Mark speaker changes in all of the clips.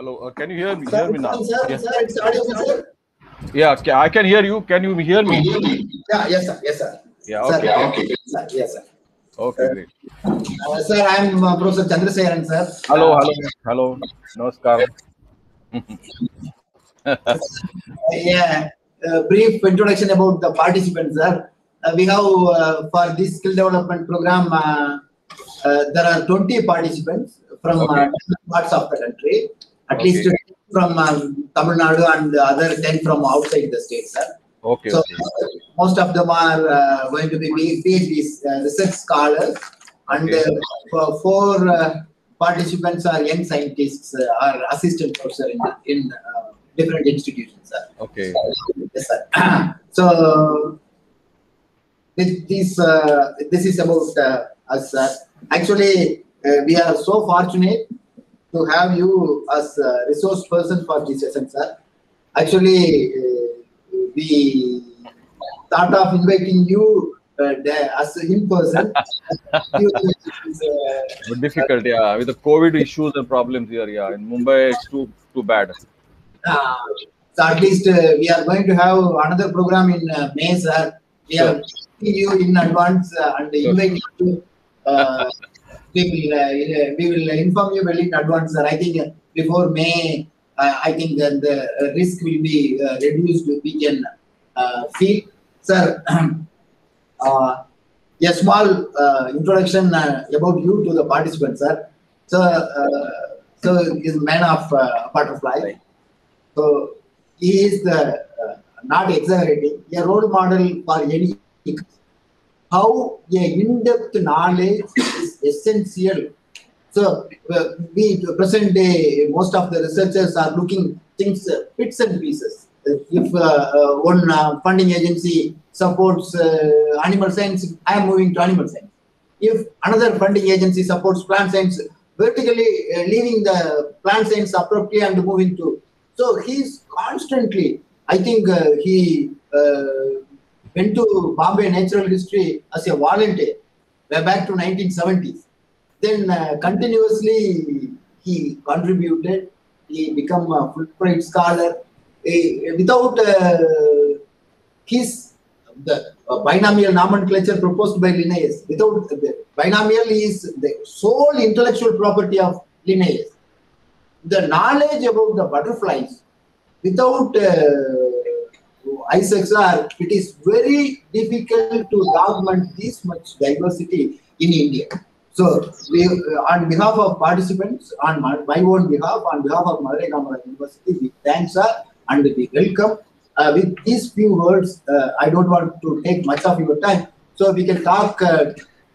Speaker 1: Hello. Can you hear me?
Speaker 2: Sir,
Speaker 1: Hear me now?
Speaker 2: sir,
Speaker 1: Yeah.
Speaker 2: sir, it's audible, sir.
Speaker 1: Yeah. I can hear you. Can you hear me?
Speaker 2: Yeah, yes, sir, yes, sir.
Speaker 1: Yeah.
Speaker 2: Sir,
Speaker 1: Okay.
Speaker 2: okay, sir, yes, sir.
Speaker 1: Okay. Great.
Speaker 2: Sir, I'm Professor Chandrasekharan, sir.
Speaker 1: Hello. Hello. Namaskar.
Speaker 2: Yeah, brief introduction about the participants, sir. We have for this skill development program, there are 20 participants from
Speaker 1: Okay.
Speaker 2: different parts of the country. At
Speaker 1: Okay.
Speaker 2: least 10 from Tamil Nadu and the other 10 from outside the state, sir.
Speaker 1: Okay.
Speaker 2: So
Speaker 1: Okay.
Speaker 2: most of them are going to be PhD research scholars, and
Speaker 1: Okay.
Speaker 2: for four participants are young scientists or assistant professor in different institutions, sir.
Speaker 1: Okay.
Speaker 2: Yes, sir. So this is about us, sir. Actually, we are so fortunate to have you as a resource person for this session, sir. Actually, we thought of inviting you as in person.
Speaker 1: But difficult. Yeah. With the COVID issues and problems here. Yeah. In Mumbai, it's too bad.
Speaker 2: So at least we are going to have another program in May, sir. We are asking you in advance and inviting you. We will inform you well in advance, sir. I think before May, I think the risk will be reduced. We can feel, sir. A small introduction about you to the participants, sir. So is man of butterfly. So he is not exaggerating, a role model for any. How a in-depth knowledge is essential. So we present day, most of the researchers are looking things bits and pieces. If one funding agency supports animal science, I am moving to animal science. If another funding agency supports plant science, vertically leaving the plant science abruptly and moving to. So he's constantly, I think he went to Bombay Natural History as a volunteer way back to 1970s. Then continuously he contributed. He became a Fulbright scholar. Without the binomial nomenclature proposed by Linnaeus, without the binomial is the sole intellectual property of Linnaeus. The knowledge about the butterflies, without Isaac, it is very difficult to document this much diversity in India. So, we, on behalf of participants, on my own behalf, on behalf of Madurai Kamaraj University, we thank sir and we welcome. With these few words, I don't want to take much of your time, so we can talk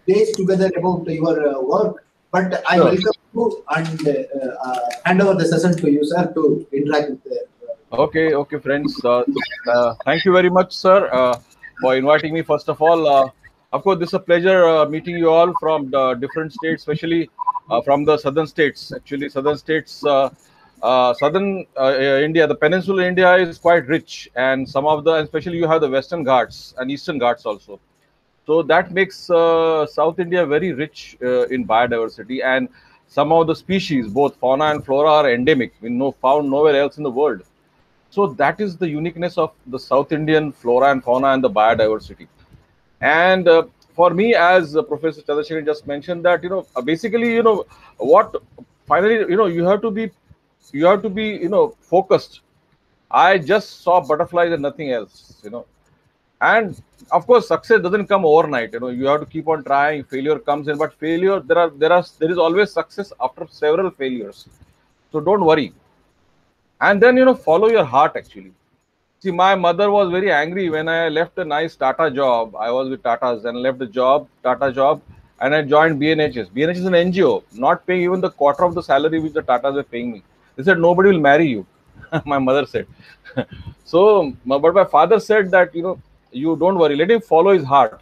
Speaker 2: days together about your work. But I welcome you and hand over the session to you, sir, to interact with the.
Speaker 1: Okay, friends. Thank you very much, sir, for inviting me. First of all, of course, this is a pleasure meeting you all from the different states, especially from the southern states. Actually, southern states, southern India, the peninsular India is quite rich, and especially you have the Western Ghats and Eastern Ghats also. So that makes South India very rich in biodiversity, and some of the species, both fauna and flora, are endemic. Found nowhere else in the world. So that is the uniqueness of the South Indian flora and fauna and the biodiversity. And for me, as Professor Chandrasekharan just mentioned, that basically, what finally, you have to be focused. I just saw butterflies and nothing else, And of course, success doesn't come overnight. You have to keep on trying. Failure comes in, but failure there is always success after several failures. So don't worry. And then follow your heart actually. See, my mother was very angry when I left a nice Tata job. I was with Tata's and left the Tata job, and I joined BNHS. BNHS is an NGO, not paying even the quarter of the salary which the Tatas were paying me. They said, nobody will marry you. My mother said. So, but my father said that, you don't worry, let him follow his heart.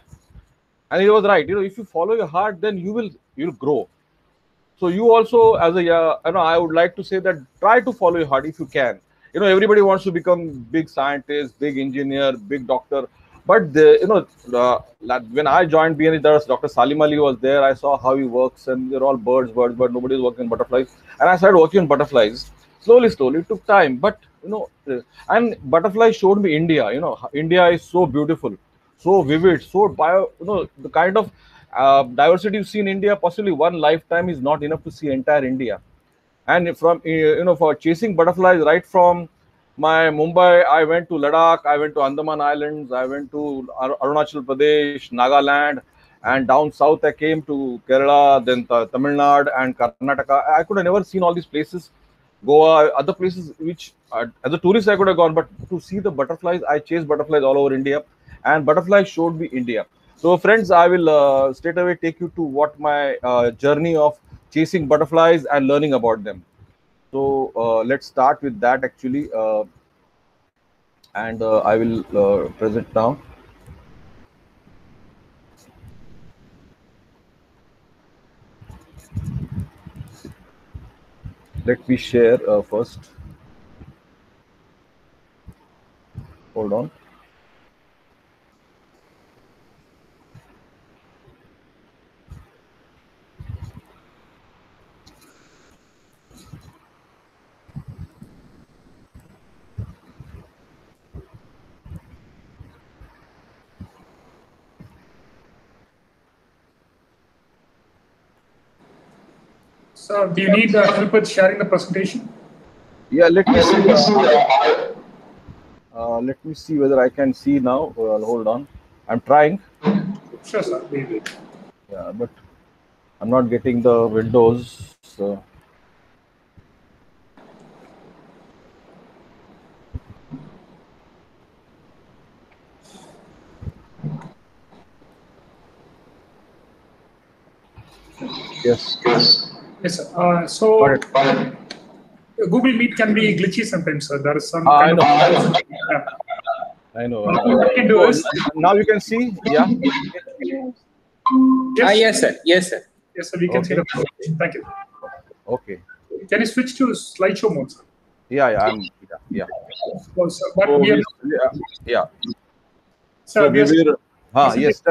Speaker 1: And he was right. If you follow your heart, then you'll grow. So you also, as I would like to say that try to follow your heart if you can. Everybody wants to become big scientist, big engineer, big doctor. But when I joined BNH, there was Dr. Salim Ali was there. I saw how he works, and they're all birds, but nobody is working on butterflies. And I started working on butterflies. Slowly, it took time, but and butterfly showed me India. India is so beautiful, so vivid, so the kind of diversity you see in India. Possibly one lifetime is not enough to see entire India. And from for chasing butterflies, right from my Mumbai, I went to Ladakh, I went to Andaman Islands, I went to Arunachal Pradesh, Nagaland, and down south I came to Kerala, then Tamil Nadu and Karnataka. I could have never seen all these places, Goa, other places which as a tourist I could have gone, but to see the butterflies, I chased butterflies all over India, and butterflies showed me India. So, friends, I will straight away take you to what my journey of chasing butterflies and learning about them. So, let's start with that actually, and I will present now. Let me share first. Hold on.
Speaker 3: So, do you need help with sharing the presentation?
Speaker 1: Yeah, let me see. Let me see whether I can see now. Hold on. I'm trying.
Speaker 3: Sure, sir. Maybe.
Speaker 1: Yeah, but I'm not getting the windows. So. Yes.
Speaker 3: Yes, sir. So, Google Meet can be glitchy sometimes, sir. There is some kind of.
Speaker 1: I know.
Speaker 3: What you can do is.
Speaker 1: Now you can see. Yeah.
Speaker 3: Yes,
Speaker 4: sir. Yes, sir.
Speaker 3: Yes, sir. We can see the presentation. Thank you.
Speaker 1: Okay.
Speaker 3: Can you switch to slideshow mode, sir?
Speaker 1: Yeah. Yeah.
Speaker 3: Oh, sir, but we are,
Speaker 1: yeah.
Speaker 3: Sir,
Speaker 1: So we will. Yes.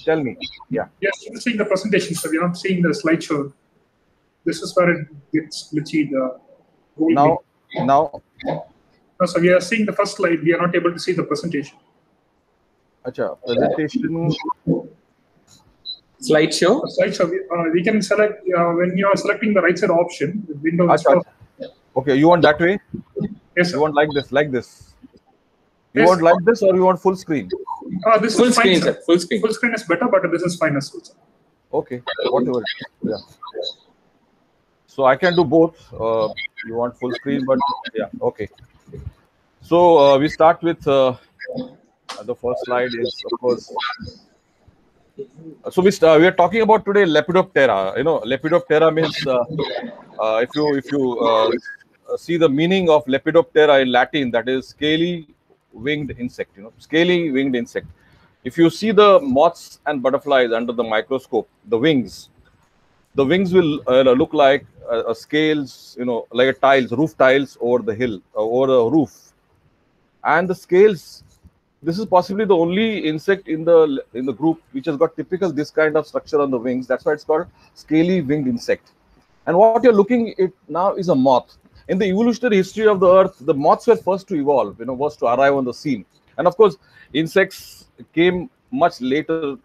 Speaker 1: Tell me. Yeah.
Speaker 3: Yes, we're seeing the presentation, sir. We're not seeing the slideshow. This is where it gets glitchy.
Speaker 1: Now.
Speaker 3: No, so we are seeing the first slide. We are not able to see the presentation.
Speaker 1: Acha, presentation.
Speaker 4: Slideshow.
Speaker 3: Slideshow. We can select when you are selecting the right side option. The window.
Speaker 1: Acha. Okay, you want that way?
Speaker 3: Yes, sir.
Speaker 1: You want like this. You want like this, or you want full screen?
Speaker 3: This
Speaker 4: full
Speaker 3: is fine,
Speaker 4: screen, sir. Full screen.
Speaker 3: Full screen is better, but this is fine as well, sir.
Speaker 1: Okay, whatever. Yeah. So I can do both. You want full screen, but yeah, okay. So we start with the first slide is of course. So we are talking about today Lepidoptera. Lepidoptera means if you see the meaning of Lepidoptera in Latin, that is scaly winged insect. Scaly winged insect. If you see the moths and butterflies under the microscope, the wings will look like scales, like roof tiles over the hill, over the roof, and the scales. This is possibly the only insect in the group which has got typical this kind of structure on the wings. That's why it's called scaly winged insect. And what you're looking at now is a moth. In the evolutionary history of the Earth, the moths were first to evolve, was to arrive on the scene. And of course, insects came much later,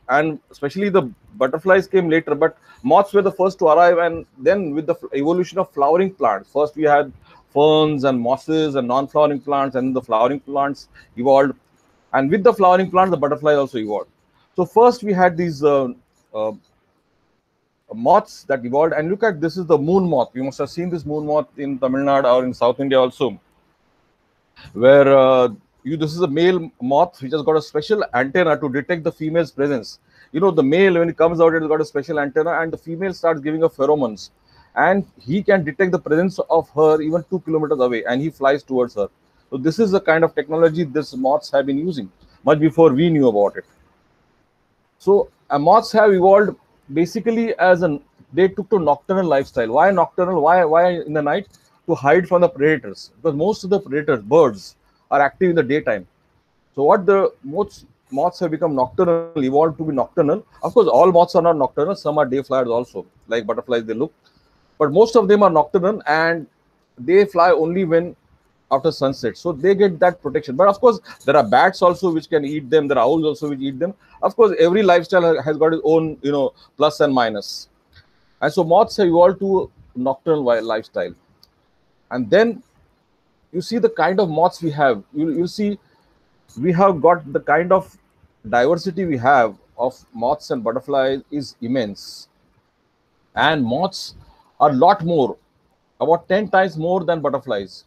Speaker 1: and especially the butterflies came later. But moths were the first to arrive, and then with the evolution of flowering plants, first we had ferns and mosses and non-flowering plants, and the flowering plants evolved. And with the flowering plants, the butterflies also evolved. So first we had these moths that evolved, and look at this is the moon moth. You must have seen this moon moth in Tamil Nadu or in South India also, where this is a male moth which has got a special antenna to detect the female's presence. The male, when it comes out, it has got a special antenna, and the female starts giving off pheromones, and he can detect the presence of her even 2 kilometers away, and he flies towards her. So this is the kind of technology these moths have been using much before we knew about it. So moths have evolved basically they took to nocturnal lifestyle. Why nocturnal? Why in the night? To hide from the predators, because most of the predators, birds, are active in the daytime. So what the moths have become nocturnal, evolved to be nocturnal. Of course, all moths are not nocturnal. Some are day flyers also, like butterflies they look, but most of them are nocturnal. And they fly only when after sunset, so they get that protection. But of course, there are bats also which can eat them. There are owls also which eat them. Of course, every lifestyle has got its own, plus and minus. And so moths have evolved to nocturnal lifestyle. And then you see the kind of moths we have. You see, we have got the kind of diversity we have of moths and butterflies is immense. And moths are a lot more, about 10 times more than butterflies.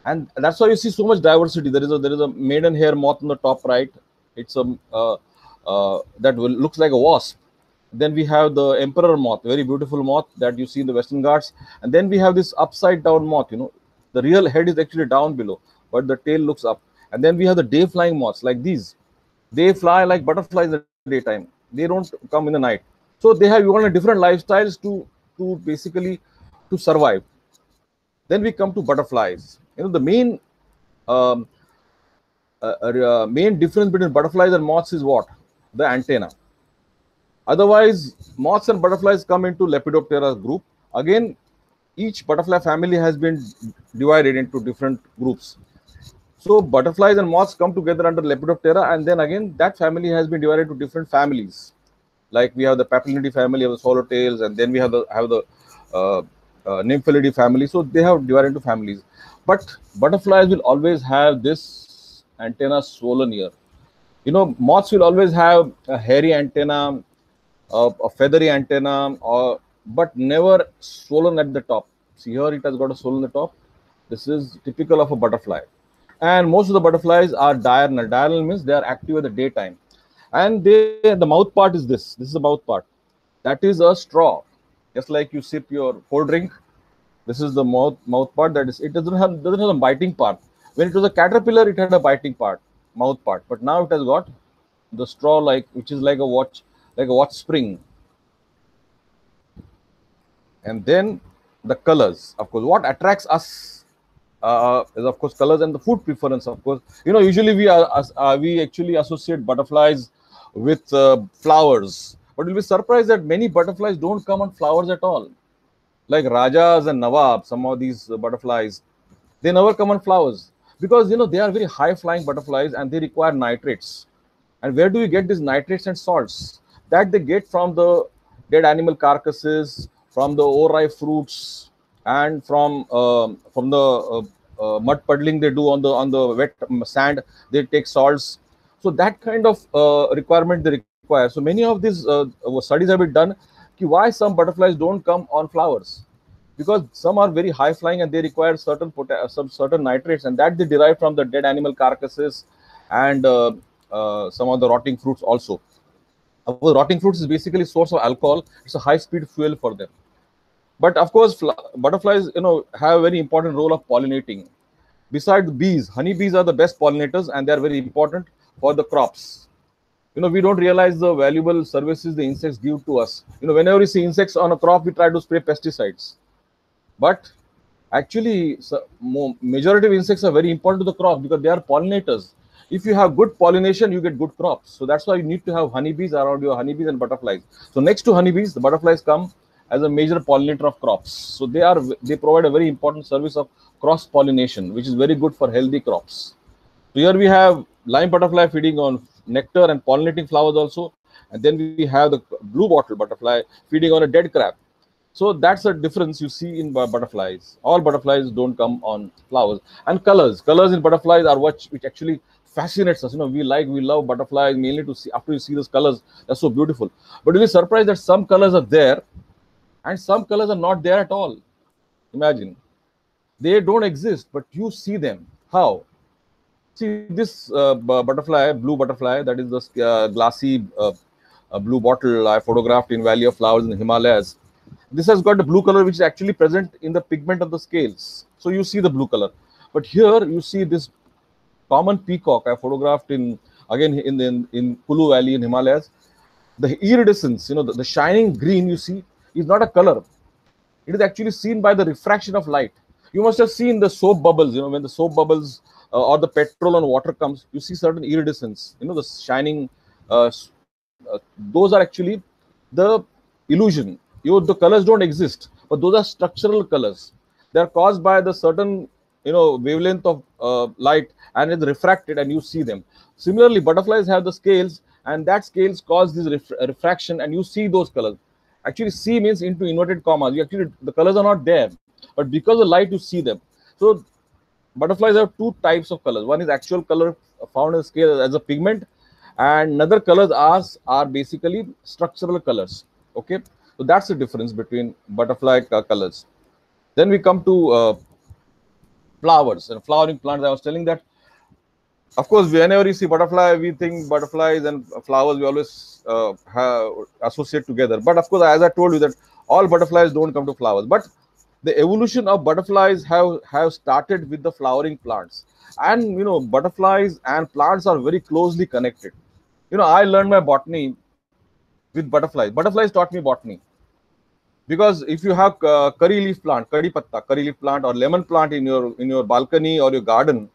Speaker 1: And that's why you see so much diversity. There is a maidenhair moth on the top right. It's a that looks like a wasp. Then we have the emperor moth, very beautiful moth that you see in the Western Ghats. And then we have this upside down moth. The real head is actually down below, but the tail looks up. And then we have the day flying moths like these. They fly like butterflies in the daytime. They don't come in the night. So they have even different lifestyles to basically to survive. Then we come to butterflies. The main difference between butterflies and moths is what? The antenna. Otherwise, moths and butterflies come into Lepidoptera group. Again, each butterfly family has been divided into different groups. So butterflies and moths come together under Lepidoptera, and then again that family has been divided to different families. Like we have the Papilinidae family of the swallowtails, and then we have the Nymphalidae family. So they have divided into families. But butterflies will always have this antenna swollen here. Moths will always have a hairy antenna, a feathery antenna, but never swollen at the top. See here, it has got a swollen at the top. This is typical of a butterfly. And most of the butterflies are diurnal. Diurnal means they are active in the daytime. And the mouth part is this. This is the mouth part. That is a straw. Just like you sip your cold drink, this is the mouth part. That is, it doesn't have a biting part. When it was a caterpillar, it had a biting part, mouth part. But now it has got the straw, which is like a watch spring. And then the colors. Of course, what attracts us is of course colors and the food preference. Of course, usually we actually associate butterflies with flowers, but you'll be surprised that many butterflies don't come on flowers at all. Like Rajas and Nawab, some of these butterflies, they never come on flowers because they are very high flying butterflies and they require nitrates. And where do we get these nitrates and salts? That they get from the dead animal carcasses, from the ori fruits, and from the mud puddling they do on the wet sand. They take salts. So that kind of requirement they require. So many of these studies have been done. Why some butterflies don't come on flowers? Because some are very high flying and they require certain nitrates, and that they derive from the dead animal carcasses and some of the rotting fruits also. Rotting fruits is basically a source of alcohol. It's a high speed fuel for them. But of course, butterflies, have a very important role of pollinating. Besides bees, honeybees are the best pollinators, and they are very important for the crops. We don't realize the valuable services the insects give to us. Whenever we see insects on a crop, we try to spray pesticides. But actually, majority of insects are very important to the crop because they are pollinators. If you have good pollination, you get good crops. So that's why you need to have honeybees around your honeybees and butterflies. So next to honeybees, the butterflies come as a major pollinator of crops. So they provide a very important service of cross pollination, which is very good for healthy crops. So here we have lime butterfly feeding on nectar and pollinating flowers also, and then we have the blue bottle butterfly feeding on a dead crab. So that's a difference you see in butterflies. All butterflies don't come on flowers. And colors in butterflies are which actually fascinates us. We love butterflies mainly to see. After you see those colors, they're so beautiful. But you'll be surprised that some colors are there and some colors are not there at all. Imagine. They don't exist, but you see them. How? See this butterfly, blue butterfly, that is the glassy blue bottle I photographed in Valley of Flowers in the Himalayas. This has got the blue color which is actually present in the pigment of the scales. So you see the blue color. But here you see this common peacock I photographed in Kulu Valley in Himalayas. The iridescence, the shining green you see is not a color. It is actually seen by the refraction of light. You must have seen the soap bubbles, when the soap bubbles or the petrol on water comes, you see certain iridescence, the shining, those are actually the illusion. The colors don't exist, but those are structural colors. They are caused by the certain, wavelength of light, and it's refracted, and you see them. Similarly, butterflies have the scales, and that scales cause this refraction, and you see those colors. Actually, C means into inverted commas. You actually, the colors are not there, but because of light, you see them. So butterflies have two types of colors. One is actual color found in the scale as a pigment, and another colors are basically structural colors. Okay, so that's the difference between butterfly colors. Then we come to flowers and flowering plants. I was telling that, of course, whenever you see butterfly, we think butterflies and flowers, we always associate together. But of course, as I told you, that all butterflies don't come to flowers. But the evolution of butterflies have started with the flowering plants. And butterflies and plants are very closely connected. I learned my botany with butterflies. Butterflies taught me botany. Because if you have curry leaf plant, curry leaf plant, or lemon plant in your balcony or your garden,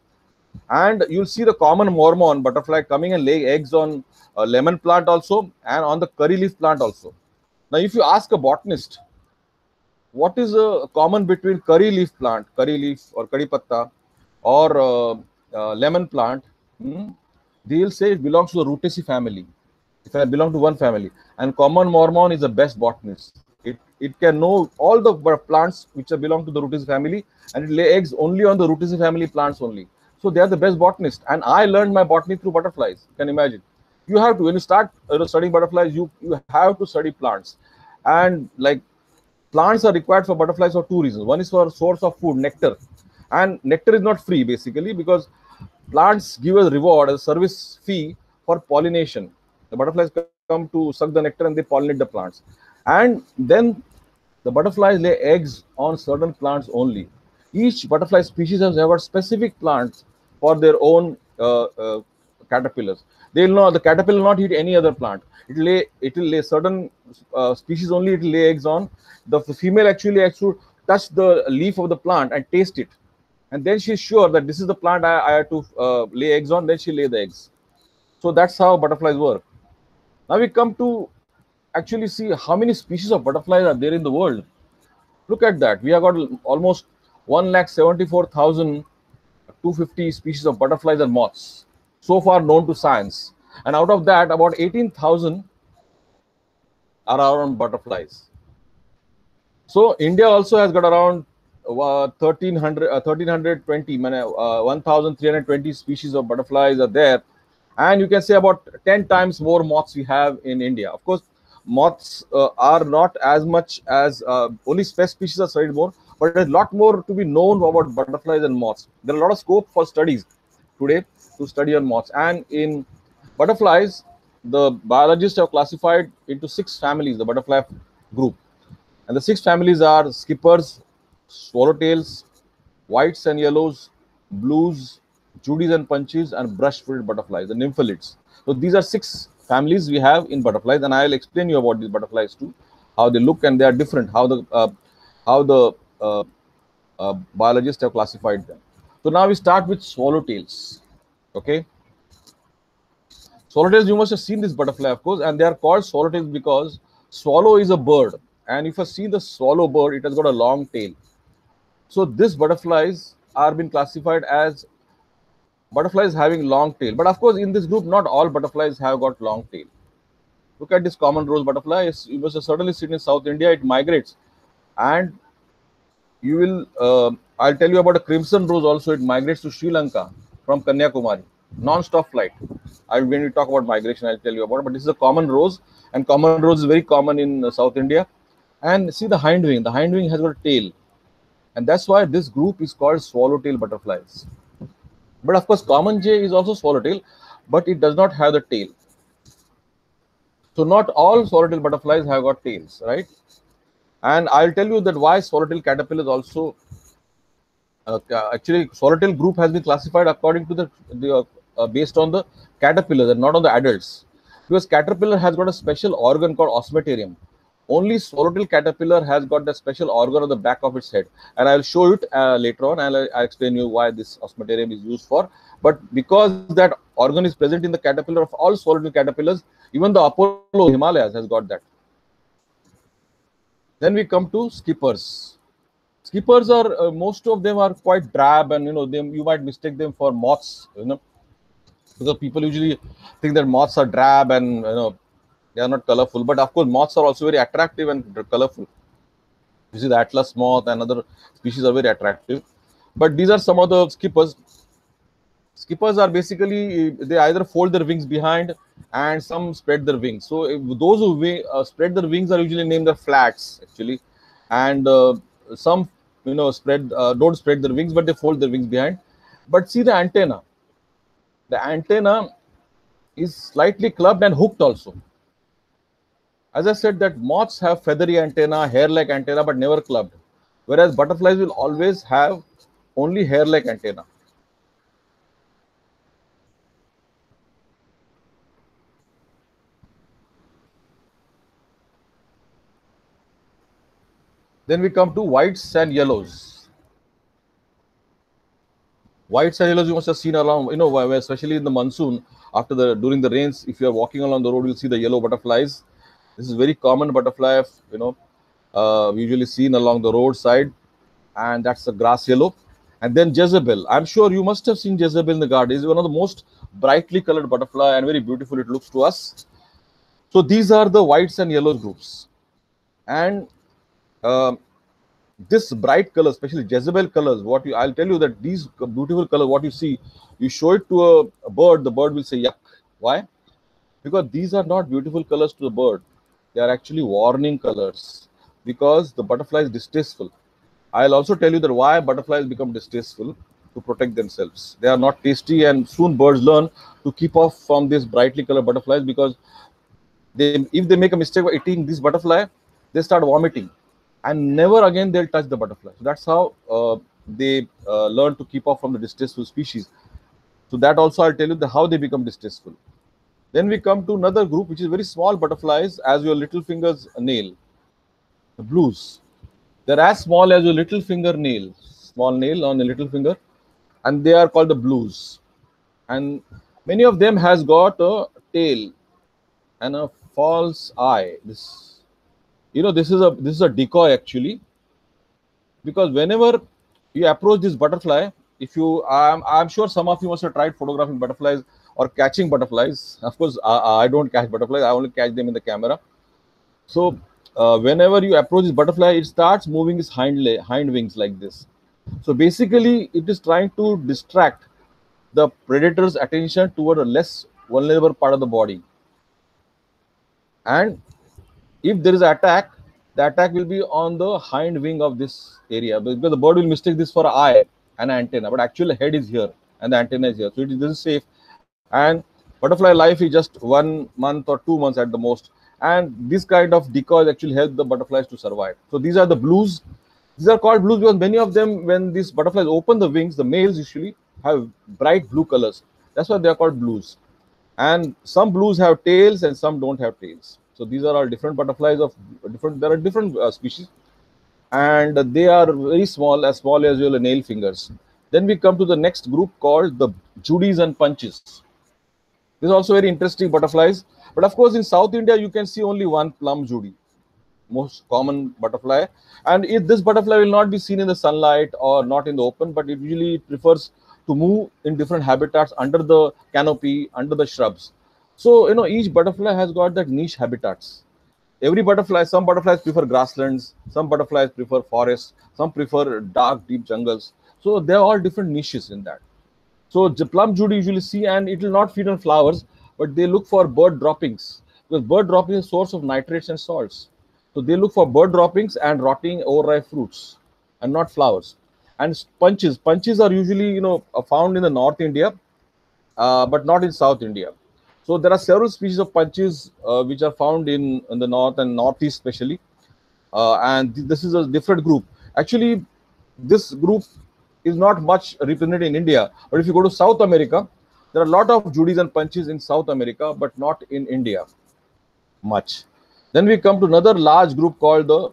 Speaker 1: and you'll see the common mormon butterfly coming and laying eggs on a lemon plant also, and on the curry leaf plant also. Now, if you ask a botanist, what is common between curry leaf plant, curry leaf or curry patta, or lemon plant? They'll say it belongs to the Rutaceae family. If I belong to one family, and common mormon is the best botanist. It can know all the plants which belong to the Rutaceae family, and it lay eggs only on the Rutaceae family plants only. So they are the best botanists. And I learned my botany through butterflies. You can imagine. You have to, when you start studying butterflies, you have to study plants. And like, plants are required for butterflies for two reasons. One is for source of food, nectar. And nectar is not free, basically, because plants give a reward, a service fee for pollination. The butterflies come to suck the nectar and they pollinate the plants. And then the butterflies lay eggs on certain plants only. Each butterfly species has got specific plants for their own caterpillars. The caterpillar will not eat any other plant. It will lay certain species only. It will lay eggs on. The female actually has to touch the leaf of the plant and taste it, and then she's sure that this is the plant I have to lay eggs on. Then she lay the eggs. So that's how butterflies work. Now we come to actually see how many species of butterflies are there in the world. Look at that. We have got almost 1,74,250 species of butterflies and moths so far known to science. And out of that, about 18,000 are around butterflies. So India also has got around 1,320 species of butterflies are there. And you can say about 10 times more moths we have in India. Of course, moths are not as much as only species are studied more, but there's a lot more to be known about butterflies and moths. There are a lot of scope for studies today to study on moths. And in butterflies, the biologists have classified into 6 families, the butterfly group. And the 6 families are skippers, swallowtails, whites and yellows, blues, judies and punches, and brush-footed butterflies, the nymphalids. So these are 6 families we have in butterflies, and I'll explain you about these butterflies too, how they look, and they are different, how the biologists have classified them. So now we start with swallowtails. Okay, swallowtails, you must have seen this butterfly, of course, and they are called swallowtails because swallow is a bird, and if you see the swallow bird, it has got a long tail. So these butterflies are being classified as butterflies having long tail. But of course, in this group, not all butterflies have got long tail. Look at this common rose butterfly. You must have certainly seen in South India. It migrates, and you will. I'll tell you about a crimson rose also. It migrates to Sri Lanka from Kanyakumari, non-stop flight. When we talk about migration, I'll tell you about it. But this is a common rose, and common rose is very common in South India. And see the hind wing. The hind wing has got a tail, and that's why this group is called swallowtail butterflies. But of course, common jay is also swallowtail, but it does not have the tail. So not all swallowtail butterflies have got tails, right? And I'll tell you that why swallowtail caterpillars also. Actually, swallowtail group has been classified according to the based on the caterpillars and not on the adults, because caterpillar has got a special organ called osmeterium. Only swallowtail caterpillar has got the special organ on the back of its head, and I'll show it later on. I'll explain you why this osmeterium is used for. But because that organ is present in the caterpillar of all swallowtail caterpillars, even the Apollo Himalayas has got that. Then we come to skippers. Skippers are most of them are quite drab, and you might mistake them for moths. Because people usually think that moths are drab and they are not colorful. But of course, moths are also very attractive and colorful. You see, the Atlas moth and other species are very attractive. But these are some of the skippers. Skippers are basically, they either fold their wings behind and some spread their wings. So those who spread their wings are usually named the flats actually, and some spread don't spread their wings, but they fold their wings behind. But see the antenna. The antenna is slightly clubbed and hooked also. As I said, that moths have feathery antenna, hair-like antenna, but never clubbed, whereas butterflies will always have only hair-like antenna. Then we come to whites and yellows. Whites and yellows you must have seen along, especially in the monsoon, during the rains, if you are walking along the road, you'll see the yellow butterflies. This is very common butterfly, usually seen along the roadside, and that's the grass yellow. And then Jezebel. I'm sure you must have seen Jezebel in the garden. It's one of the most brightly colored butterfly and very beautiful it looks to us. So these are the whites and yellows groups. And this bright color, especially Jezebel colors, I'll tell you that these beautiful colors, what you see, you show it to a bird, the bird will say yuck. Why? Because these are not beautiful colors to the bird. They are actually warning colors, because the butterfly is distasteful. I'll also tell you that why butterflies become distasteful: to protect themselves. They are not tasty, and soon birds learn to keep off from these brightly colored butterflies, because if they make a mistake of eating this butterfly, they start vomiting, and never again they'll touch the butterfly. So that's how they learn to keep off from the distasteful species. So that also I'll tell you how they become distasteful. Then we come to another group, which is very small butterflies, as your little finger's nail, the blues. They're as small as your little finger nail, small nail on a little finger, and they are called the blues. And many of them has got a tail and a false eye. This is a decoy actually, because whenever you approach this butterfly, I'm sure some of you must have tried photographing butterflies or catching butterflies. Of course, I don't catch butterflies. I only catch them in the camera. So whenever you approach this butterfly, it starts moving its hind wings like this. So basically, it is trying to distract the predator's attention toward a less vulnerable part of the body. And if there is an attack, the attack will be on the hind wing of this area, because the bird will mistake this for an eye and an antenna, but actually head is here and the antenna is here. So it is safe. And butterfly life is just 1 month or 2 months at the most. And this kind of decoys actually help the butterflies to survive. So these are the blues. These are called blues because many of them, when these butterflies open the wings, the males usually have bright blue colors. That's why they are called blues. And some blues have tails and some don't have tails. So these are all different butterflies there are different species, and they are very small, as small as your nail fingers. Then we come to the next group called the Judies and Punches. This is also very interesting butterflies. But of course, in South India, you can see only one plum Judy, most common butterfly. And this butterfly will not be seen in the sunlight or not in the open, but it usually prefers to move in different habitats under the canopy, under the shrubs. So, each butterfly has got that niche habitats. Some butterflies prefer grasslands, some butterflies prefer forests, some prefer dark, deep jungles. So they are all different niches in that. So the plum Judy usually see, and it will not feed on flowers, but they look for bird droppings, because bird droppings is a source of nitrates and salts. So they look for bird droppings and rotting overripe fruits, and not flowers. And punches are usually found in the North India, but not in South India. So there are several species of punches which are found in the North and Northeast especially, and this is a different group. Actually, this group is not much represented in India, but if you go to South America, there are a lot of Judies and Punches in South America, but not in India much. Then we come to another large group called the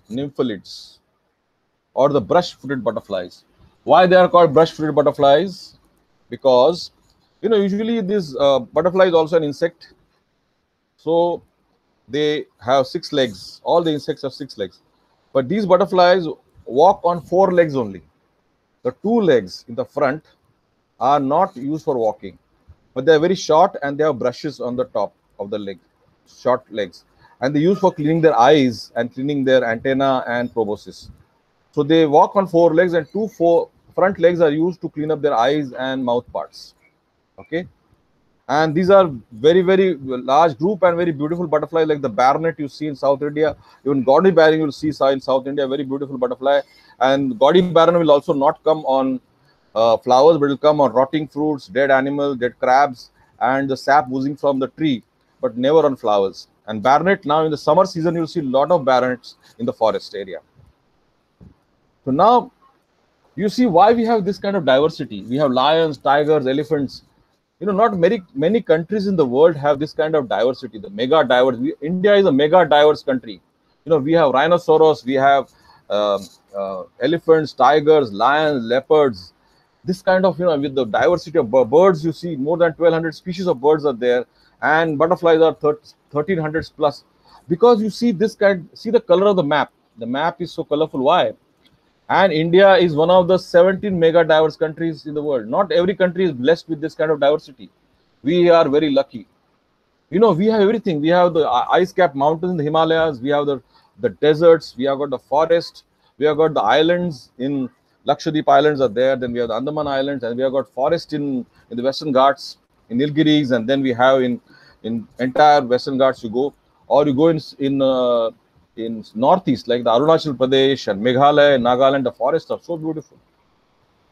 Speaker 1: Nymphalids, or the brush-footed butterflies. Why they are called brush-footed butterflies? Because usually this butterfly is also an insect, so they have 6 legs. All the insects have 6 legs, but these butterflies walk on 4 legs only. The 2 legs in the front are not used for walking, but they are very short and they have brushes on the top of the leg, short legs, and they use for cleaning their eyes and cleaning their antenna and proboscis. So they walk on 4 legs, and 2 front legs are used to clean up their eyes and mouth parts. Okay, and these are very, very large group and very beautiful butterflies, like the Baronet you see in South India. Even Gaudy Baron you will see in South India, very beautiful butterfly. And Gaudy Baron will also not come on flowers, but it will come on rotting fruits, dead animals, dead crabs, and the sap oozing from the tree, but never on flowers. And Baronet, now in the summer season, you will see a lot of Baronets in the forest area. So now you see why we have this kind of diversity. We have lions, tigers, elephants. You know, not many countries in the world have this kind of diversity, the mega diverse. India is a mega diverse country. You know, we have rhinoceros, we have elephants, tigers, lions, leopards. This kind of, you know, with the diversity of birds, you see more than 1,200 species of birds are there, and butterflies are 1,300 plus. Because you see this kind, see the color of the map. The map is so colorful. Why? And India is one of the 17 mega diverse countries in the world. Not every country is blessed with this kind of diversity. We are very lucky. You know, we have everything. We have the ice-capped mountains in the Himalayas. We have the deserts. We have got the forest. We have got the islands in Lakshadweep Islands are there. Then we have the Andaman Islands, and we have got forest in the Western Ghats, in Nilgiris, and then we have in entire Western Ghats you go, or you go in northeast, like the Arunachal Pradesh and Meghalaya and Nagaland. The forests are so beautiful.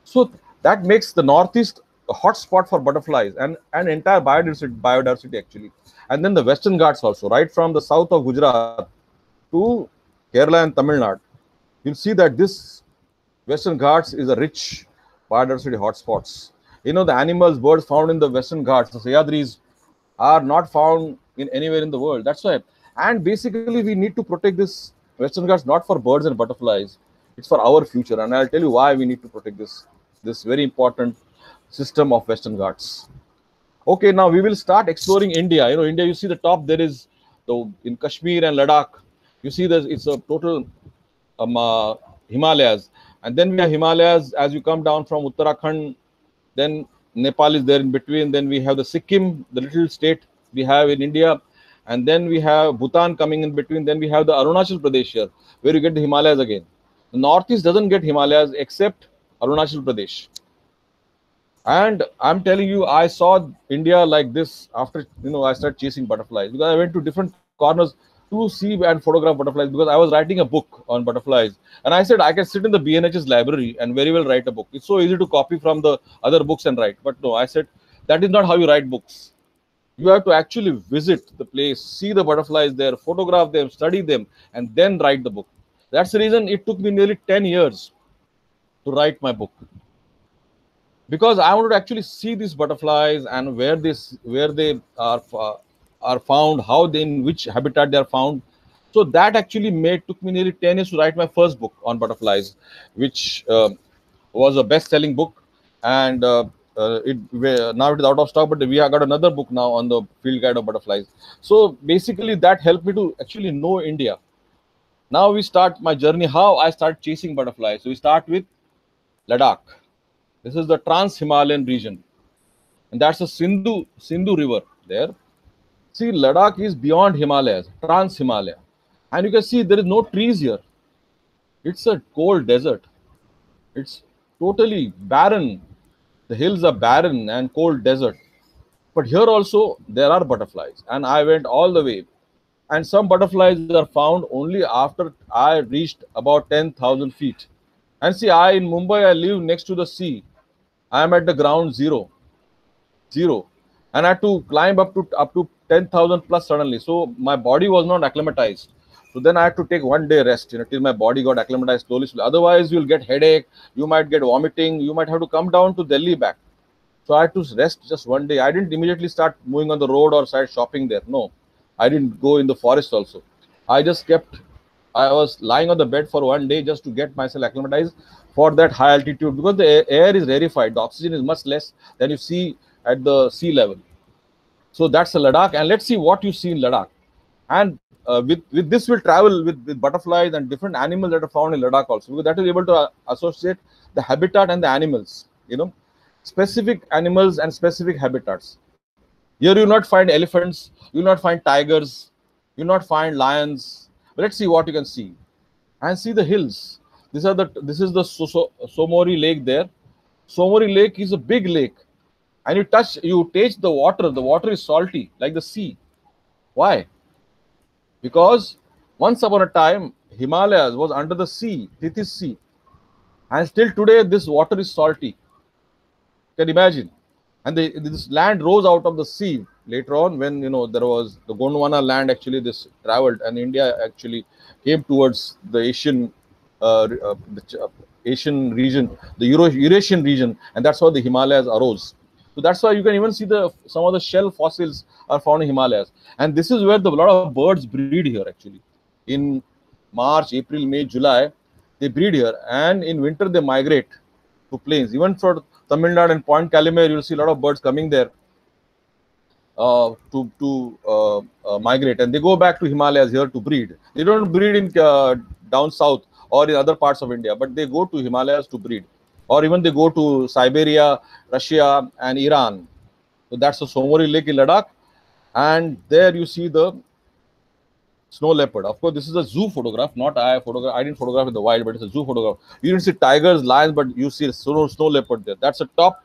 Speaker 1: So that makes the northeast a hot spot for butterflies and entire biodiversity actually. And then the Western Ghats also, right from the south of Gujarat to Kerala and Tamil Nadu. You'll see that this Western Ghats is a rich biodiversity hotspots. You know, the animals, birds found in the Western Ghats, the Sahyadris, are not found in anywhere in the world. That's why. And basically, we need to protect this Western Ghats not for birds and butterflies. It's for our future. And I'll tell you why we need to protect this very important system of Western Ghats. Okay, now we will start exploring India. You know, India, you see the top, there is, in Kashmir and Ladakh, you see that it's a total Himalayas. And then we have Himalayas as you come down from Uttarakhand. Then Nepal is there in between. Then we have the Sikkim, the little state we have in India. And then we have Bhutan coming in between. Then we have the Arunachal Pradesh here, where you get the Himalayas again. The Northeast doesn't get Himalayas except Arunachal Pradesh. And I'm telling you, I saw India like this after, you know, I started chasing butterflies, because I went to different corners to see and photograph butterflies, because I was writing a book on butterflies. And I said, I can sit in the BNHS library and very well write a book. It's so easy to copy from the other books and write. But no, I said, that is not how you write books. You have to actually visit the place, see the butterflies there, photograph them, study them, and then write the book. That's the reason it took me nearly 10 years to write my book. Because I wanted to actually see these butterflies and where they are found, how they, in which habitat they are found. So that actually took me nearly 10 years to write my first book on butterflies, which was a best-selling book. And now it is out of stock, but we have got another book now on the field guide of butterflies. So basically that helped me to actually know India. Now we start my journey, how I start chasing butterflies. So we start with Ladakh. This is the Trans-Himalayan region. And that's the Sindhu River there. See, Ladakh is beyond Himalayas, Trans-Himalaya. And you can see there is no trees here. It's a cold desert. It's totally barren. The hills are barren and cold desert. But here also there are butterflies. And I went all the way. And some butterflies are found only after I reached about 10,000 feet. And see, in Mumbai, I live next to the sea. I am at the ground zero. And I had to climb up to 10,000 plus suddenly. So my body was not acclimatized. So then I had to take 1 day rest, you know, till my body got acclimatized slowly. Otherwise, you'll get headache, you might get vomiting, you might have to come down to Delhi back. So I had to rest just 1 day. I didn't immediately start moving on the road or start shopping there. No, I didn't go in the forest also. I was lying on the bed for 1 day just to get myself acclimatized for that high altitude, because the air is rarefied. The oxygen is much less than you see at the sea level. So that's the Ladakh. And let's see what you see in Ladakh. And with this we'll travel with butterflies and different animals that are found in Ladakh also, because that is able to associate the habitat and the animals, specific animals and specific habitats. Here you will not find elephants, you will not find tigers, you will not find lions. But let's see what you can see. And see the hills. This is the Somori Lake there. Somori Lake is a big lake. And you taste the water is salty, like the sea. Why? Because once upon a time, Himalayas was under the sea, Tethys Sea. And still today, this water is salty. You can imagine. And this land rose out of the sea later on when, there was the Gondwana land, actually this traveled, and India actually came towards the Asian Asian region, the Eurasian region, and that's how the Himalayas arose. So that's why you can even see some of the shell fossils are found in Himalayas. And this is where a lot of birds breed here actually. In March, April, May, July, they breed here, and in winter they migrate to plains. Even for Tamil Nadu and Point Calumet, you'll see a lot of birds coming there to migrate, and they go back to Himalayas here to breed. They don't breed in down south or in other parts of India, but they go to Himalayas to breed, or even they go to Siberia, Russia, and Iran. So that's the Somori Lake in Ladakh, and there you see the snow leopard. Of course, this is a zoo photograph, not I didn't photograph in the wild, but it's a zoo photograph. You didn't see tigers, lions, but you see snow leopard there. That's a top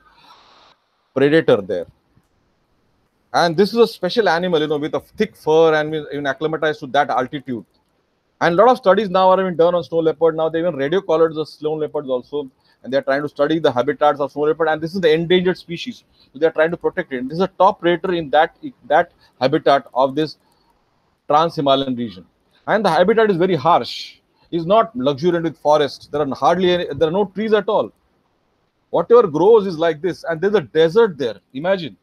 Speaker 1: predator there. And this is a special animal, with a thick fur and even acclimatized to that altitude. And a lot of studies now are being done on snow leopard. Now they even radio-collared the snow leopards also, and they're trying to study the habitats of snow leopard. And this is the endangered species, so they're trying to protect it. This is a top predator in that habitat of this Trans-Himalayan region. And the habitat is very harsh. It's not luxuriant with forests. There are no trees at all. Whatever grows is like this, and there's a desert there. Imagine.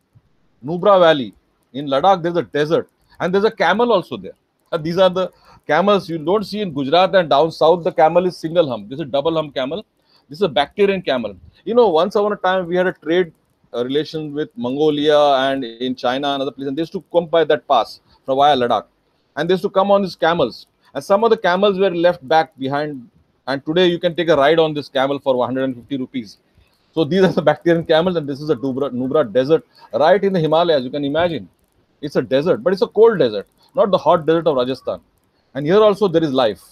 Speaker 1: Nubra Valley in Ladakh, there's a desert, and there's a camel also there. These are the camels you don't see in Gujarat and down south. The camel is single hump. This is a double hump camel. This is a Bactrian camel. Once upon a time we had a trade relation with Mongolia and in China and other places, and they used to come by that pass from via Ladakh, and they used to come on these camels. And some of the camels were left back behind, and today you can take a ride on this camel for 150 rupees. So these are the Bactrian camels, and this is the Nubra desert right in the Himalayas. You can imagine. It's a desert, but it's a cold desert, not the hot desert of Rajasthan. And here also there is life.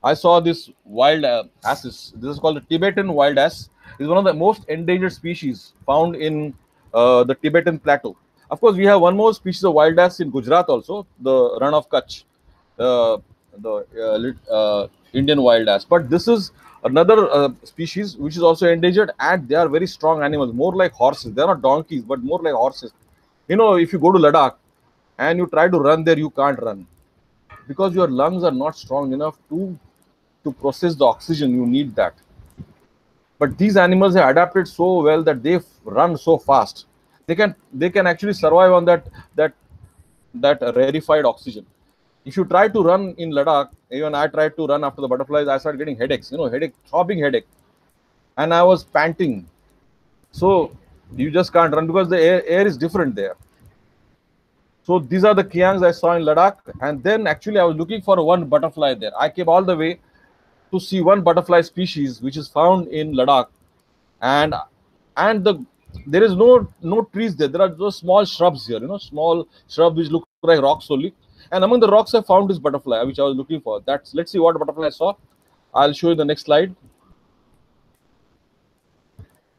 Speaker 1: I saw this wild asses. This is called the Tibetan wild ass. It's one of the most endangered species found in the Tibetan plateau. Of course, we have one more species of wild ass in Gujarat also, the Ran of Kutch, the Indian wild ass. But this is another species which is also endangered, and they are very strong animals, more like horses. They are not donkeys, but more like horses. If you go to Ladakh and you try to run there, you can't run because your lungs are not strong enough to process the oxygen. You need that. But these animals have adapted so well that they run so fast. They can actually survive on that rarefied oxygen. If you try to run in Ladakh, even I tried to run after the butterflies, I started getting headaches, throbbing headache. And I was panting. So you just can't run because the air is different there. So these are the Kiangs I saw in Ladakh. And then actually I was looking for one butterfly there. I came all the way to see one butterfly species which is found in Ladakh. And there is no trees there. There are those small shrubs here, small shrubs which look like rocks only. And among the rocks, I found this butterfly, which I was looking for. Let's see what butterfly I saw. I'll show you the next slide.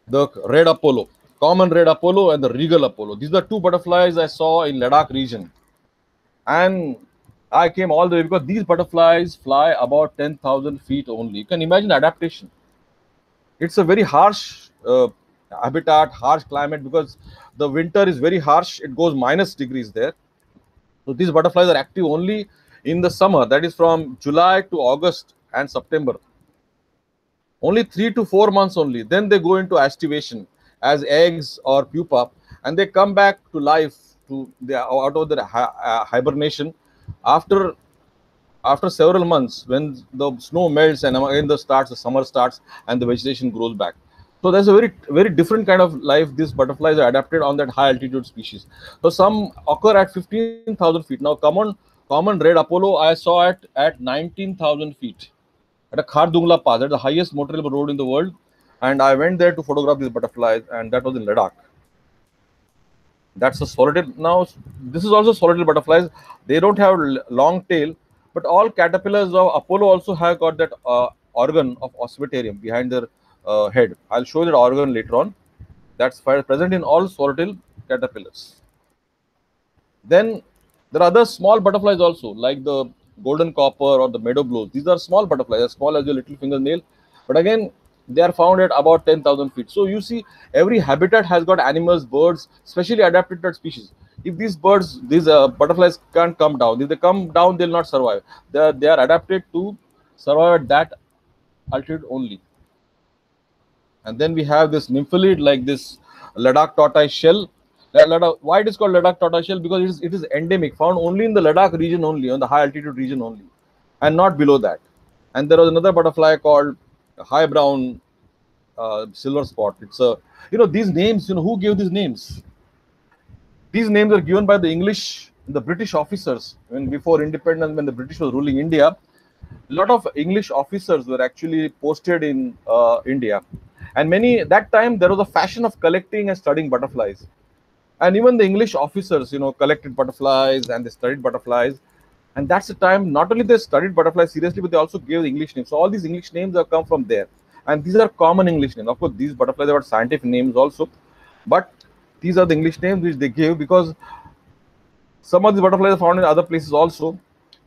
Speaker 1: The red Apollo, common red Apollo and the regal Apollo. These are two butterflies I saw in Ladakh region. And I came all the way because these butterflies fly about 10,000 feet only. You can imagine adaptation. It's a very harsh habitat, harsh climate, because the winter is very harsh. It goes -degrees there. So these butterflies are active only in the summer, that is from July to August and September. Only 3 to 4 months only. Then they go into aestivation as eggs or pupa, and they come back to life out of their hibernation after several months when the snow melts and again the summer starts and the vegetation grows back. So there's a very different kind of life these butterflies are adapted on that high altitude species. So some occur at 15,000 feet. Now common red Apollo I saw at 19,000 feet at a Khardungla Pass, that's the highest motorable road in the world, and I went there to photograph these butterflies, and that was in Ladakh. That's a solitary. Now this is also solitary butterflies. They don't have long tail, but all caterpillars of Apollo also have got that organ of ospitorium behind their head. I'll show you that organ later on. That's present in all solitary caterpillars. Then there are other small butterflies also, like the golden copper or the meadow blows. These are small butterflies, as small as your little fingernail, but again they are found at about 10,000 feet. So you see, every habitat has got animals, birds, specially adapted to that species. If these butterflies can't come down, if they come down, they'll not survive. They are adapted to survive at that altitude only. And then we have this nymphalid, like this Ladakh tortoise shell. Why it is called Ladakh tortoise shell? Because it is endemic, found only in the Ladakh region only, on the high altitude region only, and not below that. And there was another butterfly called high brown silver spot. It's a, these names, who gave these names? These names are given by the English, the British officers. When before independence, when the British was ruling India, a lot of English officers were actually posted in India, and that time there was a fashion of collecting and studying butterflies. And even the English officers, collected butterflies and they studied butterflies. And that's the time, not only they studied butterflies seriously, but they also gave the English names. So all these English names have come from there. And these are common English names. Of course, these butterflies have got scientific names also. But these are the English names which they gave, because some of these butterflies are found in other places also.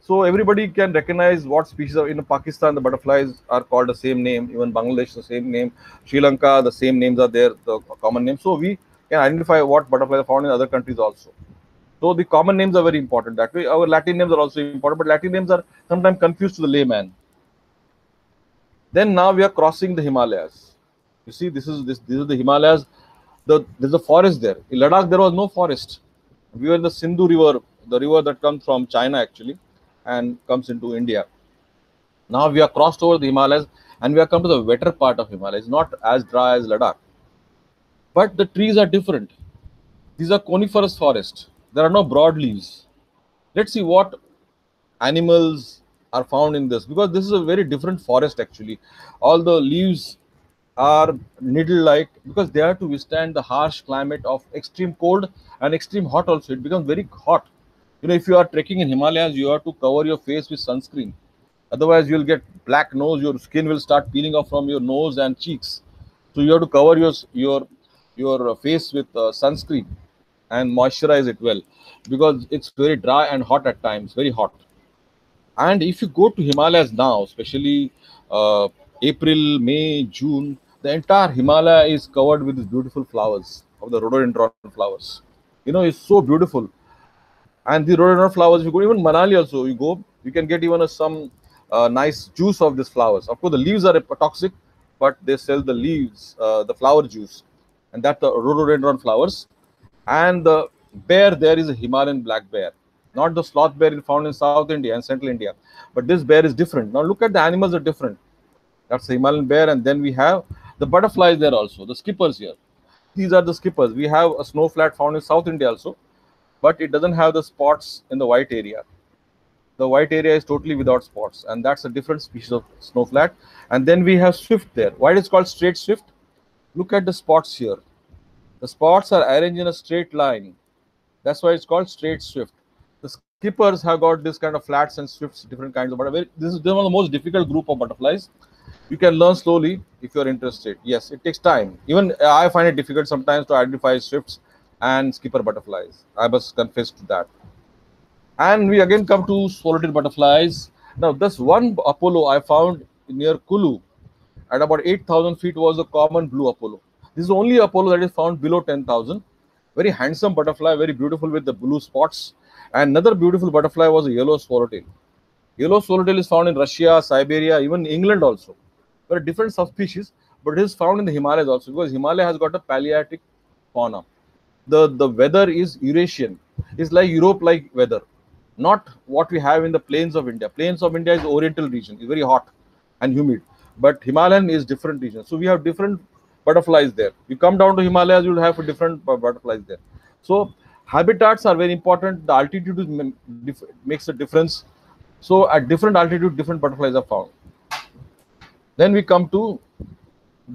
Speaker 1: So everybody can recognize what species are in Pakistan. The butterflies are called the same name. Even Bangladesh, the same name. Sri Lanka, the same names are there, the common names. So we can identify what butterflies are found in other countries also. So the common names are very important. That way, our Latin names are also important, but Latin names are sometimes confused to the layman. Then now we are crossing the Himalayas. You see, these are the Himalayas. There's a forest there. In Ladakh, there was no forest. We were in the Sindhu River, the river that comes from China actually, and comes into India. Now we are crossed over the Himalayas, and we have come to the wetter part of Himalayas, not as dry as Ladakh. But the trees are different. These are coniferous forests. There are no broad leaves. Let's see what animals are found in this, because this is a very different forest actually. All the leaves are needle-like, because they have to withstand the harsh climate of extreme cold and extreme hot also. It becomes very hot. If you are trekking in Himalayas, you have to cover your face with sunscreen. Otherwise, you'll get black nose. Your skin will start peeling off from your nose and cheeks. So you have to cover your face with sunscreen and moisturize it well, because it's very dry and hot at times, very hot. And if you go to Himalayas now, especially April, May, June, the entire Himalaya is covered with these beautiful flowers of the rhododendron flowers. It's so beautiful. And the rhododendron flowers, if you go even Manali also, you can get even some nice juice of these flowers. Of course, the leaves are toxic, but they sell the leaves, the flower juice, and that's the rhododendron flowers. And the bear there is a Himalayan black bear, not the sloth bear found in South India and Central India, but this bear is different. Now look at the animals are different. That's the Himalayan bear, and then we have the butterflies there also, the skippers here. These are the skippers. We have a snow flat found in South India also, but it doesn't have the spots in the white area. The white area is totally without spots, and that's a different species of snow flat. And then we have swift there. Why it is called straight swift? Look at the spots here. The spots are arranged in a straight line. That's why it's called straight swift. The skippers have got this kind of flats and swifts, different kinds of butterflies. This is one of the most difficult group of butterflies. You can learn slowly if you're interested. Yes, it takes time. Even I find it difficult sometimes to identify swifts and skipper butterflies. I must confess to that. And we again come to solitary butterflies. Now, this one Apollo I found near Kulu at about 8,000 feet was a common blue Apollo. This is the only Apollo that is found below 10,000. Very handsome butterfly, very beautiful with the blue spots. And another beautiful butterfly was a yellow swallowtail. Yellow swallowtail is found in Russia, Siberia, even England also. Very different subspecies, but it is found in the Himalayas also, because Himalaya has got a Palearctic fauna. The weather is Eurasian. It's like Europe-like weather, not what we have in the plains of India. Plains of India is oriental region, it's very hot and humid, but Himalayan is different region. So we have different butterflies there. You come down to Himalayas, you'll have different butterflies there. So habitats are very important. The altitude makes a difference. So at different altitude, different butterflies are found. Then we come to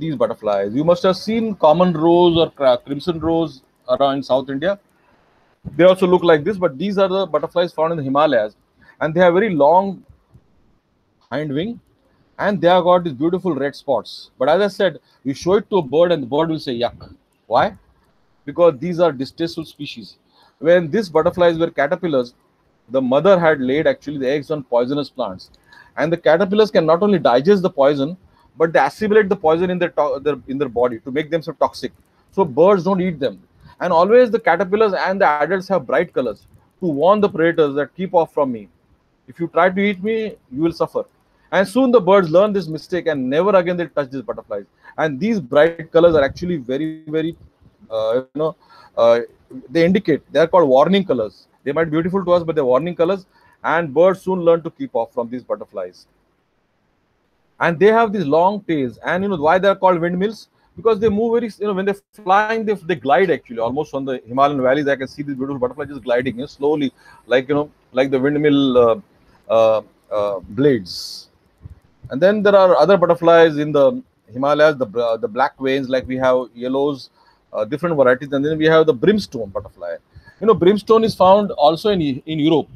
Speaker 1: these butterflies. You must have seen common rose or crimson rose around South India. They also look like this, but these are the butterflies found in the Himalayas, and they have very long hind wing, and they have got these beautiful red spots. But as I said, you show it to a bird and the bird will say yuck. Why? Because these are distasteful species. When these butterflies were caterpillars, the mother had laid actually the eggs on poisonous plants, and the caterpillars can not only digest the poison, but they assimilate the poison in their body to make themselves toxic. So birds don't eat them. And always the caterpillars and the adults have bright colors to warn the predators that keep off from me. If you try to eat me, you will suffer. And soon the birds learn this mistake and never again they touch these butterflies. And these bright colors are actually very, very, they indicate, they are called warning colors. They might be beautiful to us, but they're warning colors. And birds soon learn to keep off from these butterflies. And they have these long tails. And why they're called windmills? Because they move very, when they're flying, they glide actually almost on the Himalayan valleys. I can see these beautiful butterflies just gliding slowly, like like the windmill blades. And then there are other butterflies in the Himalayas, the black veins, like we have yellows, different varieties, and then we have the brimstone butterfly. Brimstone is found also in Europe,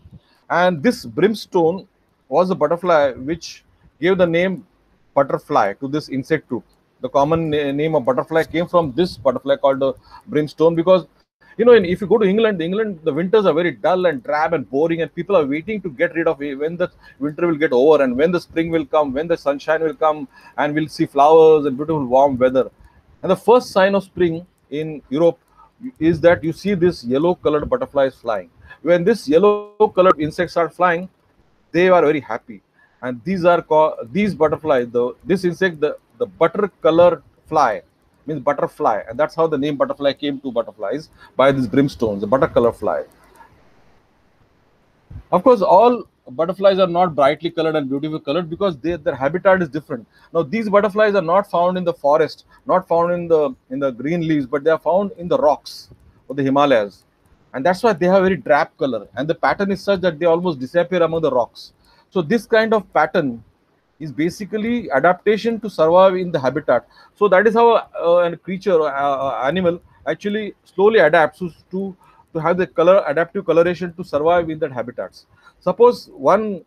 Speaker 1: and this brimstone was a butterfly which gave the name butterfly to this insect group. The common name of butterfly came from this butterfly called the brimstone, because if you go to England, the winters are very dull and drab and boring, and people are waiting to get rid of it when the winter will get over and when the spring will come, when the sunshine will come, and we'll see flowers and beautiful warm weather. And the first sign of spring in Europe is that you see this yellow colored butterflies flying. When this yellow colored insects start flying, they are very happy. And these are called, these butterflies, this insect, the butter colored fly, means butterfly, and that's how the name butterfly came to butterflies, by these brimstones, the butter color fly. Of course, all butterflies are not brightly colored and beautifully colored because their habitat is different. Now these butterflies are not found in the forest, not found in the green leaves, but they are found in the rocks of the Himalayas, and that's why they have very drab color, and the pattern is such that they almost disappear among the rocks. So this kind of pattern is basically adaptation to survive in the habitat. So that is how a creature, animal actually slowly adapts to have the adaptive coloration to survive in that habitats. Suppose one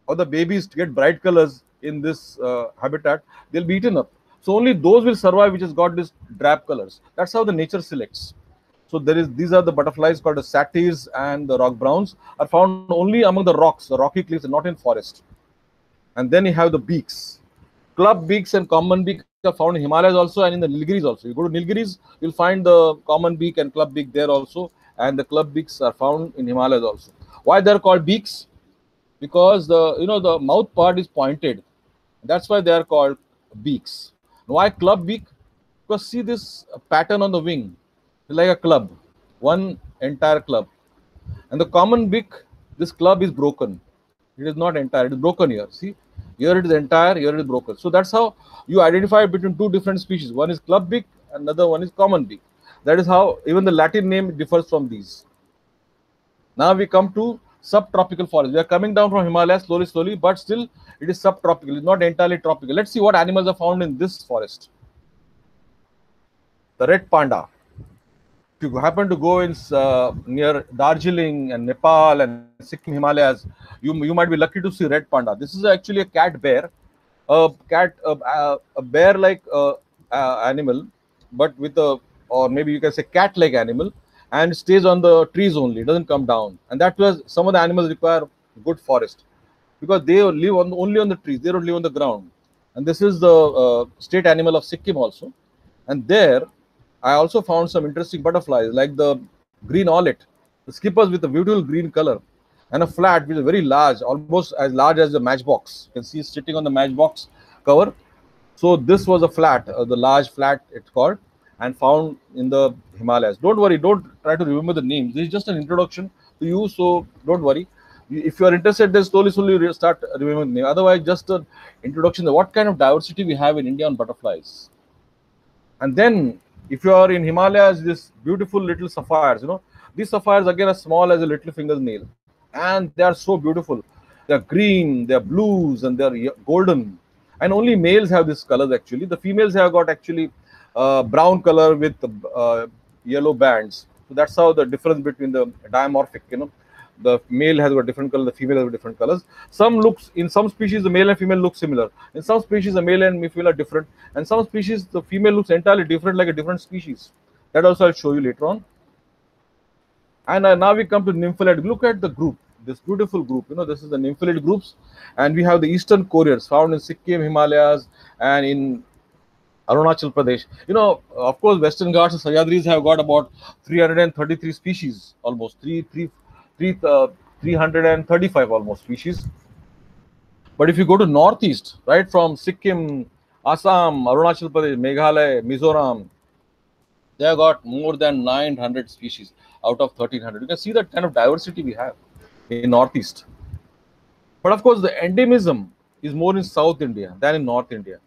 Speaker 1: of the babies get bright colors in this habitat, they'll be eaten up. So only those will survive which has got this drab colors. That's how the nature selects. So these are the butterflies called the satyrs, and the rock browns are found only among the rocks, the rocky cliffs, and not in forest. And then you have the beaks. Club beaks and common beak are found in Himalayas also, and in the Nilgiris also. You go to Nilgiris, you'll find the common beak and club beak there also, and the club beaks are found in Himalayas also. Why they're called beaks? Because the mouth part is pointed. That's why they are called beaks. Why club beak? Because see this pattern on the wing, it's like a club, one entire club. And the common beak, this club is broken. It is not entire, it is broken here. See, here it is entire, here it is broken. So that's how you identify between two different species. One is club beak, another one is common beak. That is how even the Latin name differs from these. Now we come to subtropical forest. We are coming down from Himalayas slowly, but still it is subtropical. It's not entirely tropical. Let's see what animals are found in this forest. The red panda. If you happen to go in near Darjeeling and Nepal and Sikkim Himalayas, you might be lucky to see red panda. This is actually a cat bear, a bear-like animal, but with or maybe you can say cat-like animal, and stays on the trees only. It doesn't come down, and that was some of the animals require good forest because they live only on the trees. They don't live on the ground. And this is the state animal of Sikkim also, and there I also found some interesting butterflies like the green owlet, the skippers with a beautiful green color, and a flat which is very large, almost as large as a matchbox. You can see it sitting on the matchbox cover. So this was a flat, the large flat it's called, and found in the Himalayas. Don't worry, don't try to remember the names. This is just an introduction to you, so don't worry. If you are interested, then slowly start remembering the name. Otherwise, just an introduction to what kind of diversity we have in India on butterflies. And then if you are in Himalayas, this beautiful little sapphires, these sapphires again are small as a little fingernail, and they are so beautiful. They are green, they are blues, and they are golden. And only males have this colors actually. The females have got actually brown color with yellow bands. So that's how the difference between the dimorphic, the male has got different color, the female has got different colors. In some species, the male and female look similar. In some species, the male and female are different. And some species, the female looks entirely different, like a different species. That also I'll show you later on. And now we come to nymphalid. Look at the group, this beautiful group. This is the nymphalid groups. And we have the eastern couriers found in Sikkim, Himalayas, and in Arunachal Pradesh. Of course, Western Ghats and Sahyadris have got about 333 species, almost 335 almost species. But if you go to northeast, right from Sikkim, Assam, Arunachal Pradesh, Meghalaya, Mizoram, they have got more than 900 species out of 1300. You can see that kind of diversity we have in northeast. But of course, the endemism is more in South India than in North India.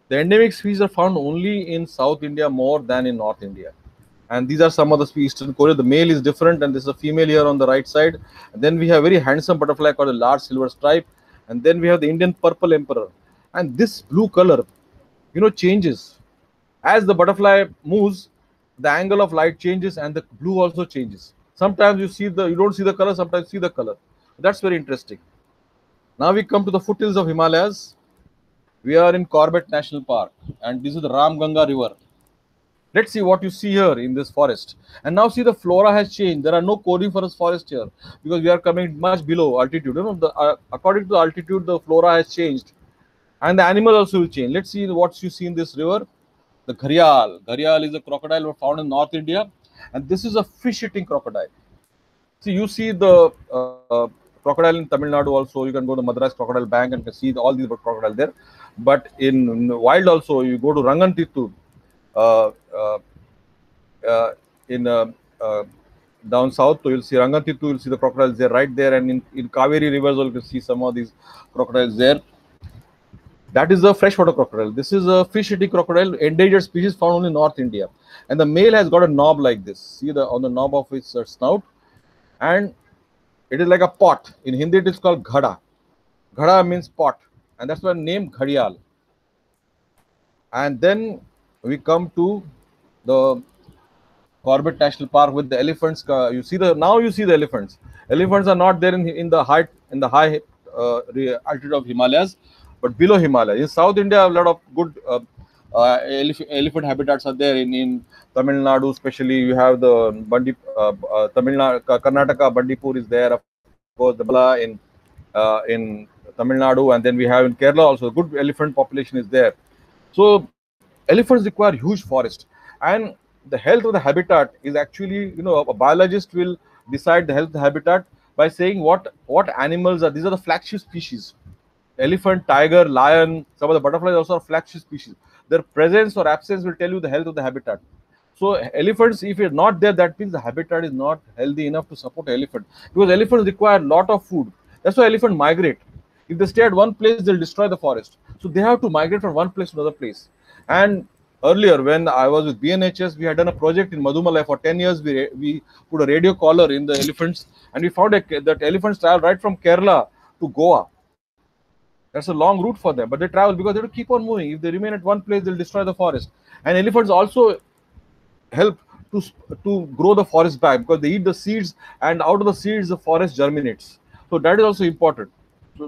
Speaker 1: The endemic species are found only in South India more than in North India. And these are some of the species. Eastern Korea, the male is different, and this is a female here on the right side. And then we have very handsome butterfly called a large silver stripe. And then we have the Indian purple emperor. And this blue color, changes. As the butterfly moves, the angle of light changes and the blue also changes. Sometimes you don't see the color, sometimes you see the color. That's very interesting. Now we come to the foothills of Himalayas. We are in Corbett National Park, and this is the Ramganga River. Let's see what you see here in this forest. And now see, the flora has changed. There are no coniferous forests here because we are coming much below altitude. According to the altitude, the flora has changed, and the animal also will change. Let's see what you see in this river. The gharial. Gharial is a crocodile found in North India, and this is a fish-eating crocodile. See, you see the crocodile in Tamil Nadu also. You can go to Madras Crocodile Bank and can see all these crocodiles there. But in wild also, you go to Rangantittu, down south, so you'll see Rangantittu, you'll see the crocodiles there, right there. And in Kaveri rivers, you can see some of these crocodiles there. That is a freshwater crocodile. This is a fish-eating crocodile, endangered species found only in North India. And the male has got a knob like this. See on the knob of its snout. And it is like a pot. In Hindi, it is called ghada. Ghada means pot. And that's why name gharial. And then we come to the Corbett National Park with the elephants. Now you see the elephants. Elephants are not there in the high altitude of Himalayas, but below Himalayas. In South India, a lot of good elephant habitats are there. In Tamil Nadu, especially, you have the Karnataka, Bandipur is there. Of course, the Bala in Tamil Nadu, and then we have in Kerala also. Good elephant population is there. So elephants require huge forest, and the health of the habitat is actually, a biologist will decide the health of the habitat by saying what animals are. These are the flagship species. Elephant, tiger, lion, some of the butterflies also are flagship species. Their presence or absence will tell you the health of the habitat. So elephants, if it's not there, that means the habitat is not healthy enough to support elephant, because elephants require a lot of food. That's why elephants migrate. If they stay at one place, they'll destroy the forest. So they have to migrate from one place to another place. And earlier, when I was with BNHS, we had done a project in Madhumalai for 10 years. We put a radio collar in the elephants, and we found that elephants travel right from Kerala to Goa. That's a long route for them, but they travel because they have to keep on moving. If they remain at one place, they'll destroy the forest. And elephants also help to grow the forest back, because they eat the seeds, and out of the seeds, the forest germinates. So that is also important.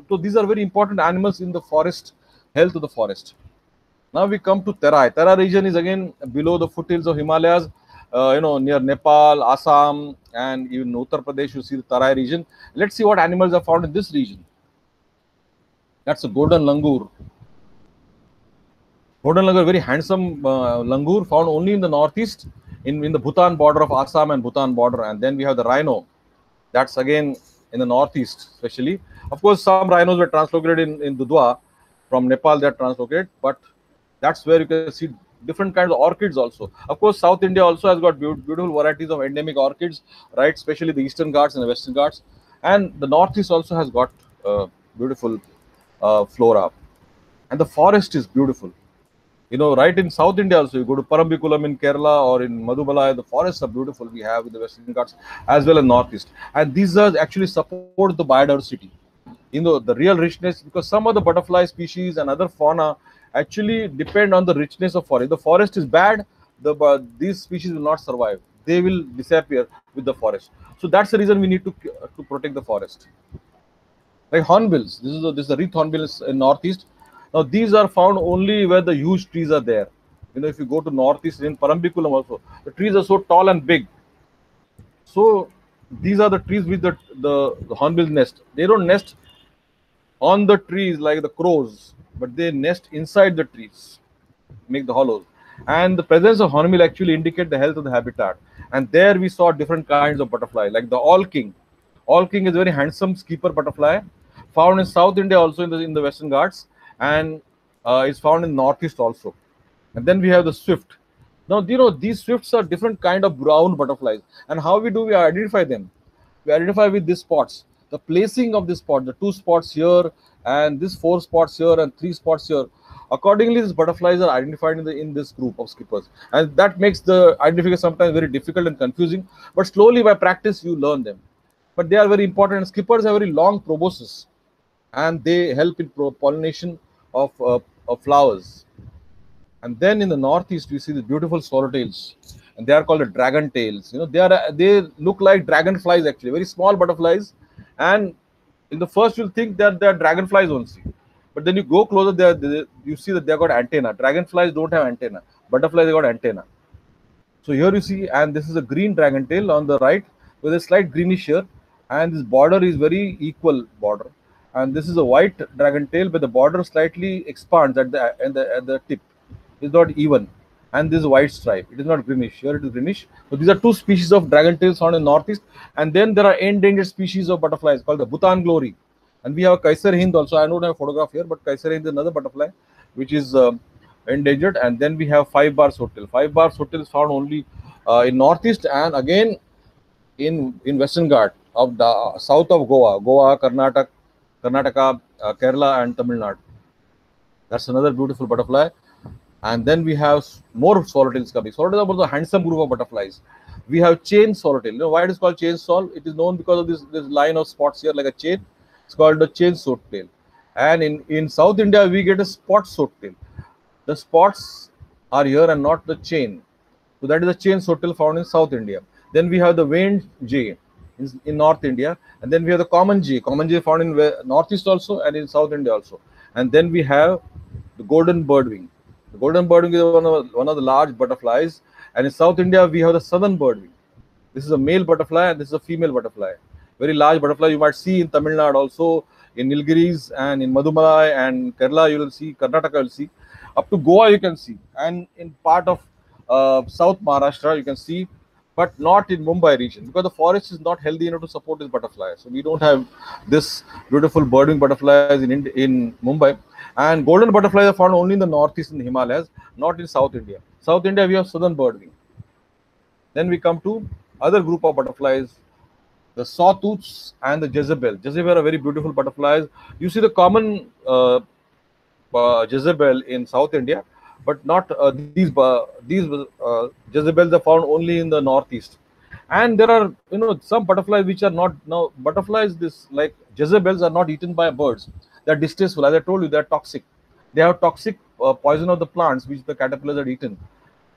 Speaker 1: So these are very important animals in the forest, health of the forest. Now we come to Terai. Terai region is again below the foothills of Himalayas, near Nepal, Assam, and even Uttar Pradesh. You see the Terai region. Let's see what animals are found in this region. That's a golden langur. Golden langur, very handsome langur, found only in the northeast, in the Bhutan border of Assam and Bhutan border. And then we have the rhino. That's again in the northeast, especially. Of course, some rhinos were translocated in Dudhwa. From Nepal, they are translocated, but that's where you can see different kinds of orchids also. Of course, South India also has got beautiful varieties of endemic orchids, right? Especially the Eastern Ghats and the Western Ghats. And the northeast also has got beautiful flora. And the forest is beautiful. You know, right in South India also, you go to Parambikulam in Kerala or in Madhubalai, the forests are beautiful. We have in the Western Ghats as well as Northeast. And these are actually support the biodiversity. You know, the real richness, because some of the butterfly species and other fauna actually depend on the richness of forest. If the forest is bad, these species will not survive. They will disappear with the forest. So that's the reason we need to protect the forest. Like hornbills, this is the wreath hornbills in Northeast. Now these are found only where the huge trees are there. You know, if you go to Northeast in Parambikulam also, the trees are so tall and big. So these are the trees with the hornbill nest. They don't nest on the trees like the crows, but they nest inside the trees, make the hollows. And the presence of hornbill actually indicate the health of the habitat. And there we saw different kinds of butterfly, like the all king. All king is a very handsome skipper butterfly, found in South India also in the Western Ghats, and is found in Northeast also. And then we have the swift. Now, you know, these swifts are different kind of brown butterflies. And how we identify them? We identify with these spots. The placing of this spot, the 2 spots here, and this 4 spots here, and 3 spots here. Accordingly, these butterflies are identified in this group of skippers, and that makes the identification sometimes very difficult and confusing. But slowly, by practice, you learn them. But they are very important. And skippers have very long proboscis, and they help in pollination of flowers. And then in the Northeast, we see the beautiful swallowtails, and they are called the dragon tails. You know, they look like dragonflies actually, very small butterflies. And in the first, you'll think that they are dragonflies only, but then you go closer, you see that they have got antenna. Dragonflies don't have antenna. Butterflies have got antenna. So here you see, and this is a green dragon tail on the right with a slight greenish here, and this border is very equal border. And this is a white dragon tail, but the border slightly expands at the tip. It's not even, and this is white stripe. It is not greenish. Here it is greenish. So these are 2 species of dragon tails found in Northeast, and then there are endangered species of butterflies called the Bhutan glory, and we have a Kaiser Hind also. I don't have a photograph here, but Kaiser Hind is another butterfly which is endangered. And then we have 5-bar swordtail. 5-bar swordtail is found only in Northeast, and again in Western Ghat of the south of Goa, Karnataka, Kerala, and Tamil Nadu. That's another beautiful butterfly. And then we have more swallowtails coming. Swallowtails are the handsome group of butterflies. We have chain swallowtail. You know why it is called chain swallow? It is known because of this line of spots here like a chain. It's called the chain swordtail. And in South India, we get a spot swordtail. The spots are here and not the chain. So that is the chain swordtail found in South India. Then we have the veined jay in North India. And then we have the common jay. Common jay found in Northeast also and in South India also. And then we have the golden birdwing. The golden birdwing is one of the large butterflies. And in South India, we have the southern birdwing. This is a male butterfly and this is a female butterfly. Very large butterfly you might see in Tamil Nadu also, in Nilgiris and in Madhumalai and Kerala you will see, Karnataka you will see. Up to Goa you can see. And in part of South Maharashtra you can see, but not in Mumbai region because the forest is not healthy enough to support this butterfly. So we don't have this beautiful birdwing butterflies in Mumbai. And golden butterflies are found only in the Northeast in the Himalayas, not in South India. South India we have southern birdwing. Then we come to other group of butterflies, the sawtooths and the Jezebel. Jezebel are very beautiful butterflies. You see the common Jezebel in South India, but not these Jezebels are found only in the Northeast. And there are some butterflies which are not now butterflies. This like Jezebels are not eaten by birds. They are distasteful. As I told you, they are toxic. They have toxic poison of the plants which the caterpillars are eaten.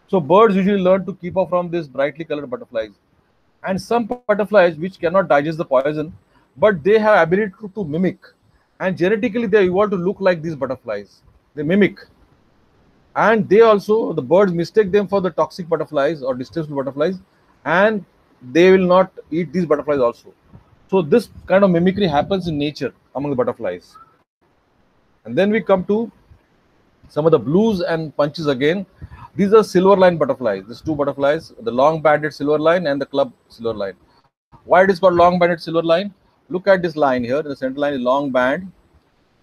Speaker 1: So birds usually learn to keep off from these brightly colored butterflies. And some butterflies which cannot digest the poison, but they have ability to mimic. And genetically, they evolved to look like these butterflies. They mimic. And the birds mistake them for the toxic butterflies or distasteful butterflies, and they will not eat these butterflies also. So this kind of mimicry happens in nature among the butterflies. And then we come to some of the blues and punches again. These are silver line butterflies. These 2 butterflies, the long banded silver line and the club silver line. Why it is called long banded silver line? Look at this line here. The center line is long band,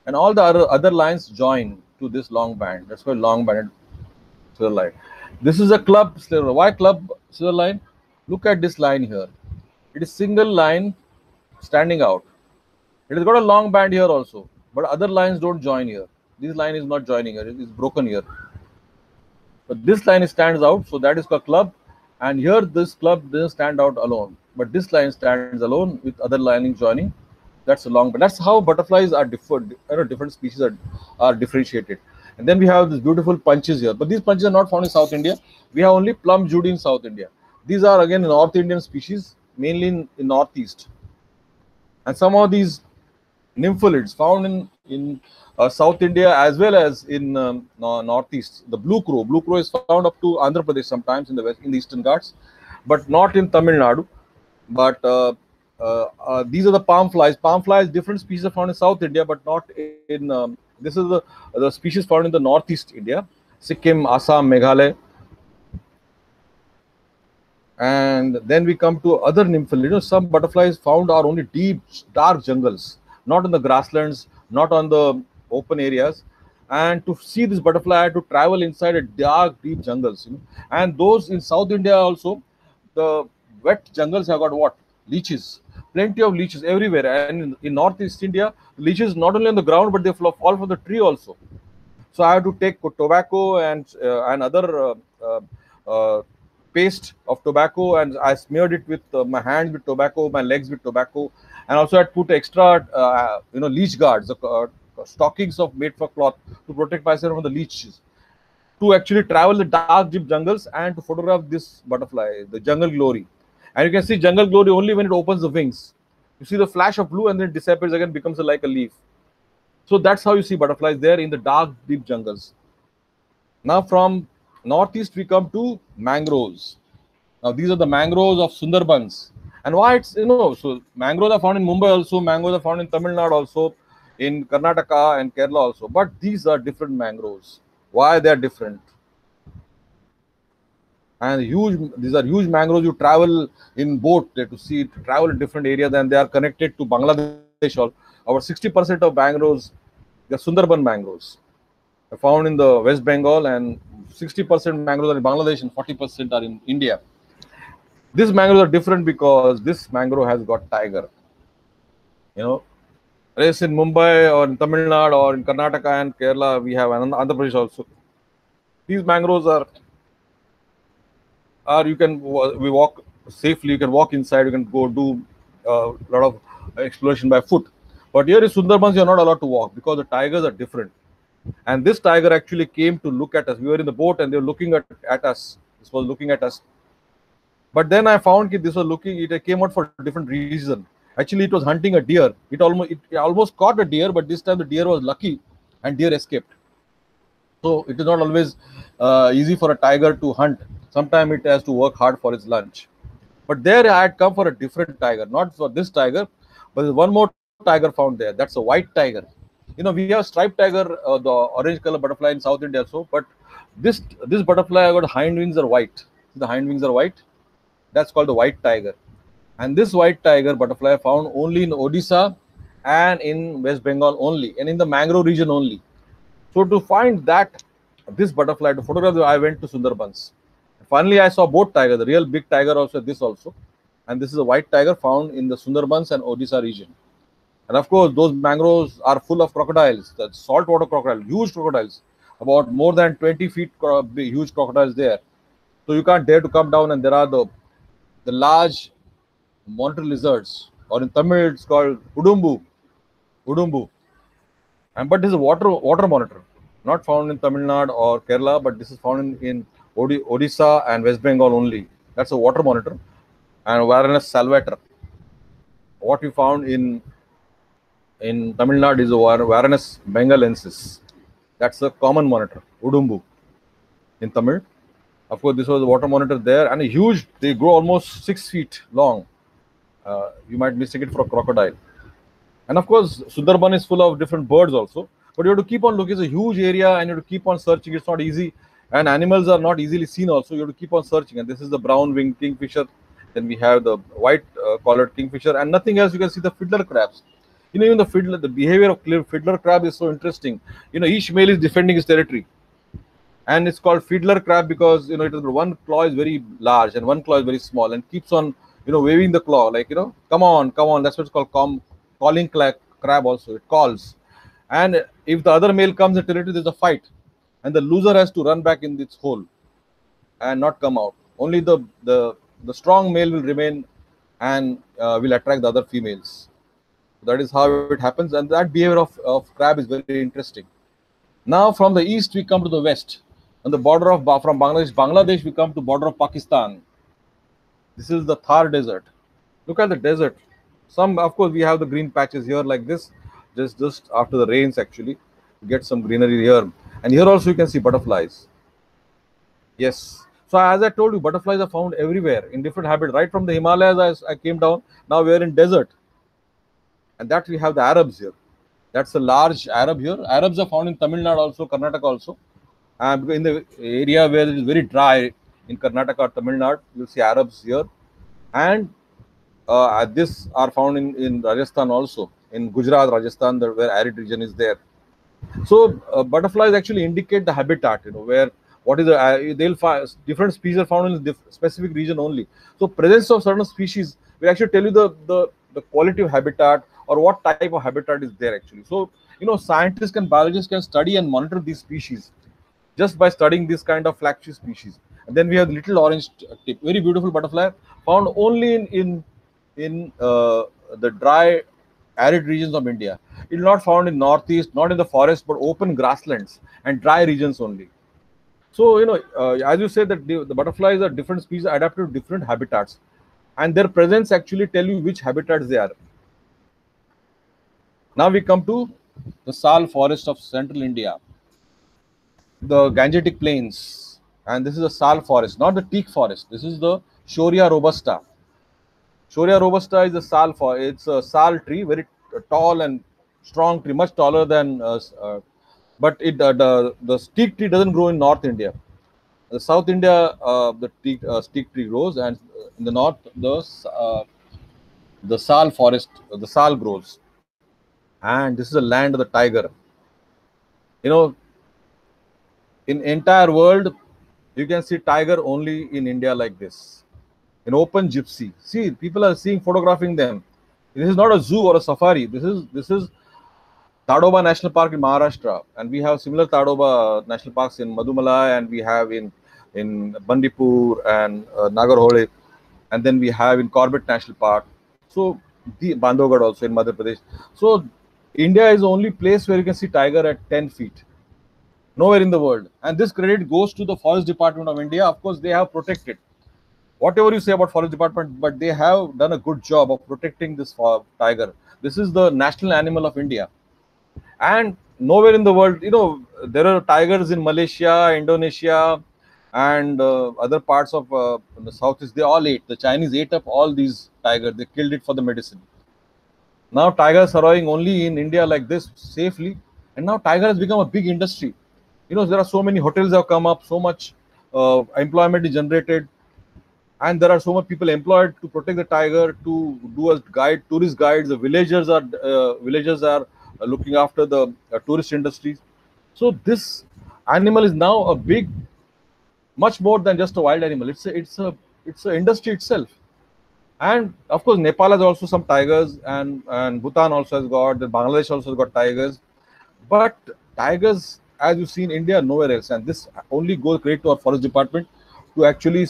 Speaker 1: and all the other lines join to this long band. That's called long banded silver line. This is a club silver. Why club silver line? Look at this line here. It is single line standing out. It has got a long band here also, but other lines don't join here. This line is not joining here. It is broken here. But this line stands out, so that is called club. And here this club doesn't stand out alone, but this line stands alone with other lining joining. That's a long, but that's how butterflies are different. Different species are differentiated. And then we have these beautiful punches here, but these punches are not found in South India. We have only plum judy in South India. These are again North Indian species, mainly in Northeast. And some of these nymphalids found in South India as well as in Northeast. The blue crow is found up to Andhra Pradesh sometimes in the west, in the Eastern Ghats, but not in Tamil Nadu. But these are the palm flies. Palm flies, different species are found in South India, but not in. This is the species found in the Northeast India, Sikkim, Assam, Meghalaya. And then we come to other nymphalids. Some butterflies found are only deep, dark jungles, not in the grasslands, not on the open areas. And to see this butterfly, I had to travel inside a dark, deep jungles. And those in South India also, the wet jungles have got what? Leeches. Plenty of leeches everywhere. And in Northeast India, leeches not only on the ground, but they fall from the tree also. So I had to take tobacco and other paste of tobacco, and I smeared it with my hands with tobacco, my legs with tobacco, and also I put extra leech guards, stockings made for cloth to protect myself from the leeches, to actually travel the dark deep jungles and to photograph this butterfly, the jungle glory. And you can see jungle glory only when it opens the wings. You see the flash of blue and then it disappears again, becomes like a leaf. So that's how you see butterflies there in the dark deep jungles. Now from Northeast we come to mangroves. Now these are the mangroves of Sundarbans. And why it's, so mangroves are found in Mumbai also, mangroves are found in Tamil Nadu also, in Karnataka and Kerala also. But these are different mangroves. Why they are different? And these are huge mangroves. You travel in boat there to travel in different areas, and they are connected to Bangladesh. Over 60% of mangroves, the Sundarban mangroves, are found in the West Bengal, and 60% mangroves are in Bangladesh and 40% are in India. These mangroves are different because this mangrove has got tiger. Whereas in Mumbai or in Tamil Nadu or in Karnataka and Kerala, we have Andhra Pradesh also. These mangroves we walk safely, you can walk inside, you can go do a lot of exploration by foot. But here in Sundarbans, you're not allowed to walk because the tigers are different. And this tiger actually came to look at us. We were in the boat and they were looking at us. This was looking at us. But then I found it came out for a different reason. Actually, it was hunting a deer. It almost caught a deer, but this time the deer was lucky and deer escaped. So it is not always easy for a tiger to hunt. Sometimes it has to work hard for its lunch. But there I had come for a different tiger, not for this tiger, but there's one more tiger found there. That's a white tiger. We have striped tiger, the orange color butterfly in South India also, but this butterfly got hind wings are white. The hind wings are white. That's called the white tiger. And this white tiger butterfly found only in Odisha and in West Bengal only, and in the mangrove region only. So to find this butterfly, to photograph, I went to Sundarbans. Finally, I saw both tigers, the real big tiger also, this also. And this is a white tiger found in the Sundarbans and Odisha region. And of course, those mangroves are full of crocodiles, the saltwater crocodile, huge crocodiles, about more than 20 feet huge crocodiles there. So you can't dare to come down, and there are the large monitor lizards, or in Tamil it's called Udumbu. But this is a water monitor, not found in Tamil Nadu or Kerala, but this is found in Odisha and West Bengal only. That's a water monitor. And Varanus salvator. What we found in Tamil Nadu is a Varanus bengalensis. That's a common monitor, Udumbu, in Tamil. Of course, this was a water monitor there, and they grow almost 6 feet long. You might mistake it for a crocodile. And of course, Sundarban is full of different birds also. But you have to keep on looking. It's a huge area, and you have to keep on searching. It's not easy. And animals are not easily seen also. You have to keep on searching. And this is the brown-winged kingfisher. Then we have the white-collared kingfisher, and nothing else. You can see the fiddler crabs. Even the behavior of fiddler crab is so interesting. Each male is defending his territory. And it's called fiddler crab because, one claw is very large and one claw is very small, and keeps on, waving the claw like, come on. That's what it's called, calling crab also. It calls. And if the other male comes in territory, there's a fight. And the loser has to run back in its hole. and not come out. Only the strong male will remain and will attract the other females. That is how it happens, and that behavior of crab is very interesting. Now from the east we come to the west. On the border of from Bangladesh we come to border of Pakistan. This is the Thar Desert. Look at the desert. Some, of course, we have the green patches here like this, just after the rains actually, you get some greenery here. And here also you can see butterflies. Yes. So as I told you, butterflies are found everywhere in different habitats. Right from the Himalayas, as I came down, now we are in desert. And that we have the Arabs here. That's a large Arab here. Arabs are found in Tamil Nadu also, Karnataka also. And in the area where it is very dry, in Karnataka or Tamil Nadu, you'll see Arabs here. And this are found in Rajasthan also, in Gujarat, Rajasthan, where arid region is there. So butterflies actually indicate the habitat, where what is they'll find different species are found in the specific region only. So presence of certain species will actually tell you the quality of habitat or what type of habitat is there actually. So scientists and biologists can study and monitor these species just by studying this kind of flagship species. And then we have the little orange tip, very beautiful butterfly found only in the dry arid regions of India. It is not found in northeast, not in the forest, but open grasslands and dry regions only. So as you said, that the butterflies are different species adapted to different habitats, and their presence actually tell you which habitats they are. Now we come to the Sal forest of central India, the Gangetic plains, and this is a Sal forest, not the teak forest. This is the Shorea robusta. Shorea robusta is a sal it's a sal tree, very tall and strong tree, much taller than but the teak tree doesn't grow in North India. The South India, the teak tree grows, and in the north the sal forest, the sal grows. And this is the land of the tiger. In entire world, you can see tiger only in India like this. An open gypsy. See, people are photographing them. This is not a zoo or a safari. This is Tadoba National Park in Maharashtra, and we have similar Tadoba National Parks in Madhumalai, and we have in Bandipur and Nagarhole, and then we have in Corbett National Park. So the Bandhavgarh also in Madhya Pradesh. So India is the only place where you can see tiger at 10 feet. Nowhere in the world. And this credit goes to the Forest Department of India. Of course, they have protected. Whatever you say about Forest Department, but they have done a good job of protecting this tiger. This is the national animal of India. And nowhere in the world, there are tigers in Malaysia, Indonesia, and other parts of the Southeast. They all ate. The Chinese ate up all these tigers. They killed it for the medicine. Now tigers are surviving only in India like this, safely. And now tiger has become a big industry. There are so many hotels have come up, so much employment is generated. And there are so many people employed to protect the tiger, to do a guide, tourist guides. The villagers are looking after the tourist industries. So this animal is now a big, much more than just a wild animal. It's a industry itself. And of course, Nepal has also some tigers, and Bhutan also has got. Bangladesh also has got tigers. But tigers, as you see in India, nowhere else. And this only goes great to our Forest Department to actually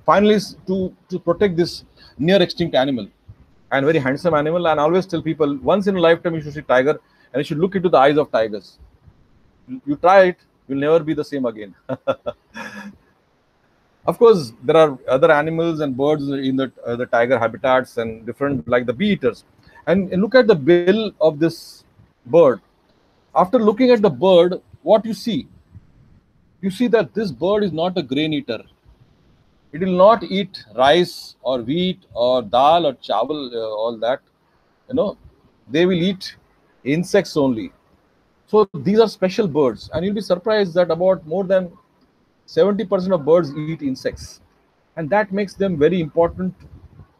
Speaker 1: finally to protect this near extinct animal, and very handsome animal. And I always tell people, once in a lifetime you should see tiger, and you should look into the eyes of tigers. You try it, you'll never be the same again. Of course, there are other animals and birds in the tiger habitats, and different, like the bee eaters. And look at the bill of this bird. After looking at the bird, what you see? You see that this bird is not a grain eater. It will not eat rice or wheat or dal or chawal, all that. They will eat insects only. So these are special birds, and you'll be surprised that about more than 70% of birds eat insects, and that makes them very important.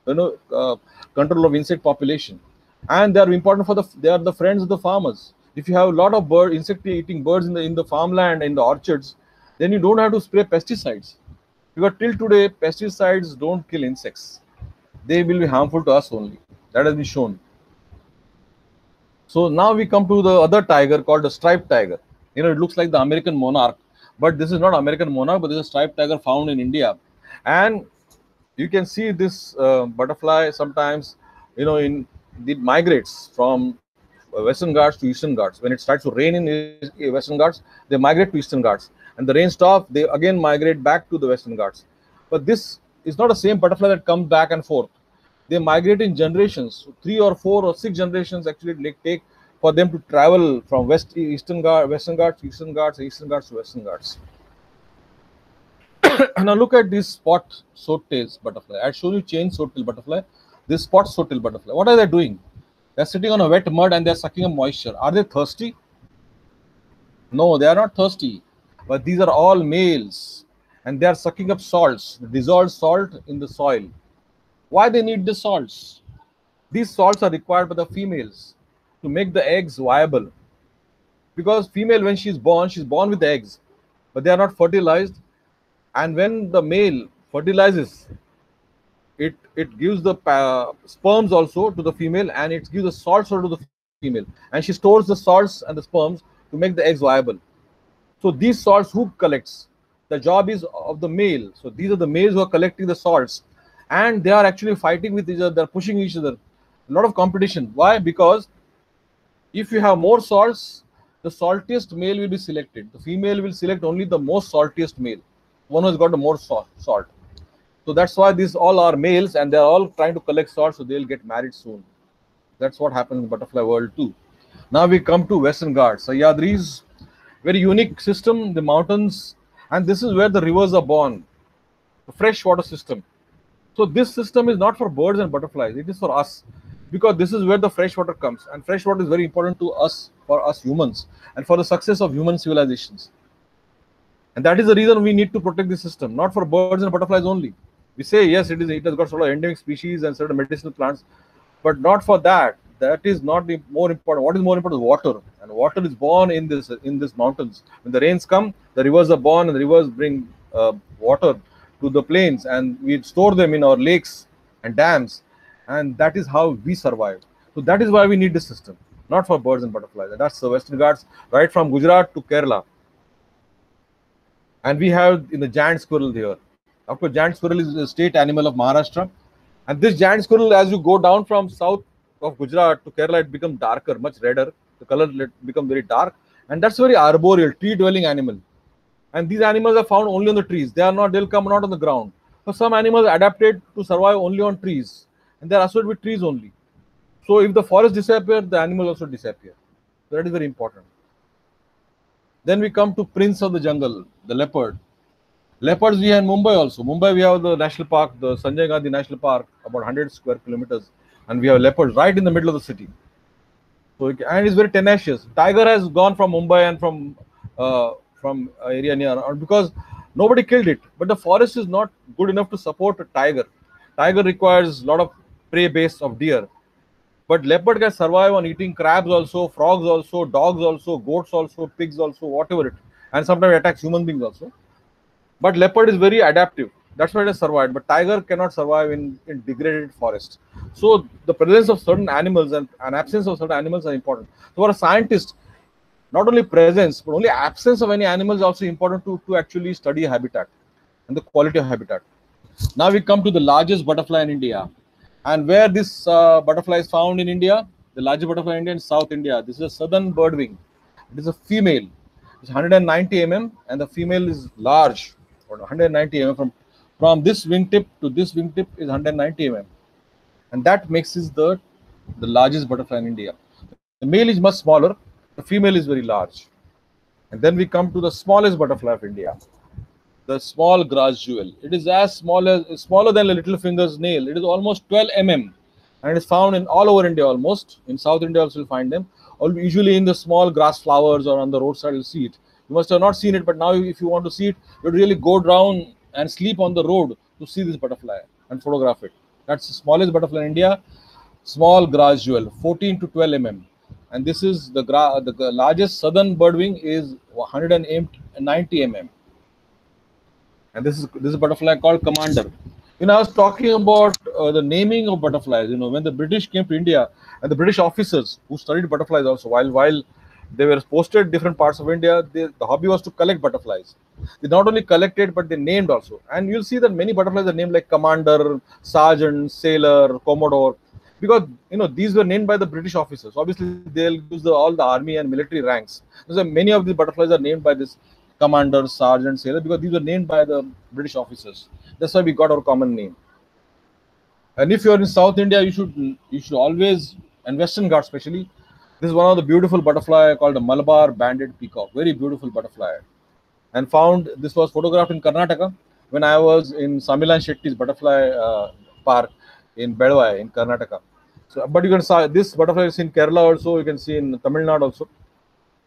Speaker 1: Control of insect population, and they are important they are the friends of the farmers. If you have a lot of insect-eating birds in the farmland, in the orchards, then you don't have to spray pesticides. Because till today, pesticides don't kill insects. They will be harmful to us only. That has been shown. So now we come to the other tiger called the striped tiger. It looks like the American monarch, But this is not American monarch, but this is striped tiger found in India. And you can see this butterfly sometimes, it migrates from Western Ghats to Eastern Ghats. When it starts to rain in Western Ghats, they migrate to Eastern Ghats. And the rain stops, they again migrate back to the Western Ghats. But this is not the same butterfly that comes back and forth. They migrate in generations. So 3 or 4 or 6 generations actually take for them to travel from Western Ghats to Eastern Ghats, Eastern Ghats to Western Ghats. Now look at this spot swordtail butterfly. I shown you chain swordtail butterfly. This spot swordtail butterfly. What are they doing? They're sitting on a wet mud and they're sucking up moisture. Are they thirsty? No, they are not thirsty. But these are all males, and they are sucking up salts, dissolved salt in the soil. Why they need the salts? These salts are required by the females to make the eggs viable. Because female, when she's born with the eggs, but they are not fertilized. And when the male fertilizes, it gives the sperms also to the female, and it gives the salts also to the female. And she stores the salts and the sperms to make the eggs viable. So these salts, who collects? The job is of the male. So these are the males who are collecting the salts. And they are actually fighting with each other. They're pushing each other. A lot of competition. Why? Because if you have more salts, the saltiest male will be selected. The female will select only the most saltiest male. One who has got the more salt. So that's why these all are males, and they're all trying to collect salt, so they'll get married soon. That's what happens in the butterfly world too. Now we come to Western Ghats. Sahyadri's very unique system, the mountains, and this is where the rivers are born, the freshwater system. So this system is not for birds and butterflies, it is for us, because this is where the fresh water comes, and fresh water is very important to us, for us humans, and for the success of human civilizations. And that is the reason we need to protect the system, not for birds and butterflies only. We say, yes, it has got sort of endemic species and certain medicinal plants, but not for that. That is not the more important. What is more important is water, and water is born in this mountains. When the rains come, the rivers are born, and the rivers bring water to the plains, and we store them in our lakes and dams, and that is how we survive. So that is why we need this system, not for birds and butterflies. And that's the Western Ghats, right from Gujarat to Kerala. And we have in the giant squirrel here. Of course, giant squirrel is a state animal of Maharashtra. And this giant squirrel, as you go down from south of Gujarat to Kerala, it becomes darker, much redder. The color becomes very dark. And that's very arboreal, tree-dwelling animal. And these animals are found only on the trees. They'll come not on the ground. So some animals are adapted to survive only on trees. And they're associated with trees only. So if the forest disappears, the animals also disappear. So that is very important. Then we come to prince of the jungle, the leopard. Leopards we have in Mumbai also. Mumbai we have the national park, the Sanjay Gandhi National Park, about 100 square kilometers. And we have leopards right in the middle of the city. So and it's very tenacious. Tiger has gone from Mumbai and from area near, because nobody killed it. But the forest is not good enough to support a tiger. Tiger requires a lot of prey base of deer. But leopard can survive on eating crabs also, frogs also, dogs also, goats also, pigs also, whatever it. And sometimes it attacks human beings also. But leopard is very adaptive. That's why it has survived. But tiger cannot survive in degraded forest. So the presence of certain animals and absence of certain animals are important. So for a scientist, not only presence, but only absence of any animal is also important to actually study habitat and the quality of habitat. Now we come to the largest butterfly in India. And where this butterfly is found in India, the largest butterfly in India in South India. This is a southern birdwing. It is a female. It's 190 mm, and the female is large, 190 mm. From this wingtip to this wingtip is 190 mm. And that makes it the largest butterfly in India. The male is much smaller, the female is very large. And then we come to the smallest butterfly of India, the small grass jewel. It is smaller than a little finger's nail. It is almost 12 mm, and it is found in all over India almost. In South India also you'll find them. Usually in the small grass flowers or on the roadside you'll see it. You must have not seen it, but now if you want to see it, you really go down and sleep on the road to see this butterfly and photograph it. That's the smallest butterfly in India, small grass jewel, 14 to 12 mm. And this is the largest southern birdwing is 190 mm. And this is a butterfly called commander. I was talking about the naming of butterflies. When the British came to India, and the British officers who studied butterflies also, while They were posted different parts of India. The hobby was to collect butterflies. They not only collected, but they named also. And you'll see that many butterflies are named like Commander, Sergeant, Sailor, Commodore, because these were named by the British officers. Obviously, they'll use all the army and military ranks. So many of these butterflies are named by this Commander, Sergeant, Sailor, because these were named by the British officers. That's why we got our common name. And if you're in South India, you should always, and Western Ghats especially, this is one of the beautiful butterfly called the Malabar banded peacock. Very beautiful butterfly. And this was photographed in Karnataka when I was in Samilan Shetty's butterfly park in Bedwai in Karnataka. So, but you can see this butterfly is in Kerala also. You can see in Tamil Nadu also.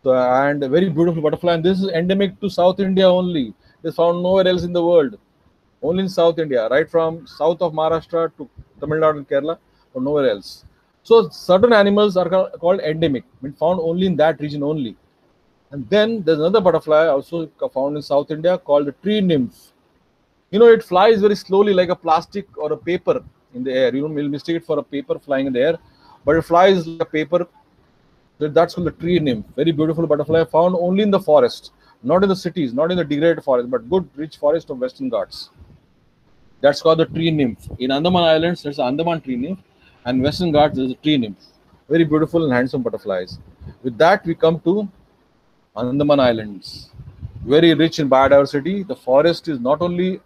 Speaker 1: So, and a very beautiful butterfly. And this is endemic to South India only. It's found nowhere else in the world. Only in South India, right from south of Maharashtra to Tamil Nadu and Kerala, or nowhere else. So certain animals are called endemic, found only in that region only. And then there's another butterfly also found in South India called the tree nymph. It flies very slowly like a plastic or a paper in the air. You'll mistake it for a paper flying in the air, but it flies like a paper. That's called the tree nymph. Very beautiful butterfly found only in the forest, not in the cities, not in the degraded forest, but good rich forest of Western Ghats. That's called the tree nymph. In Andaman Islands, there's an Andaman tree nymph, and Western Ghats, there's a tree nymph. Very beautiful and handsome butterflies. With that, we come to Andaman Islands. Very rich in biodiversity. The forest is not only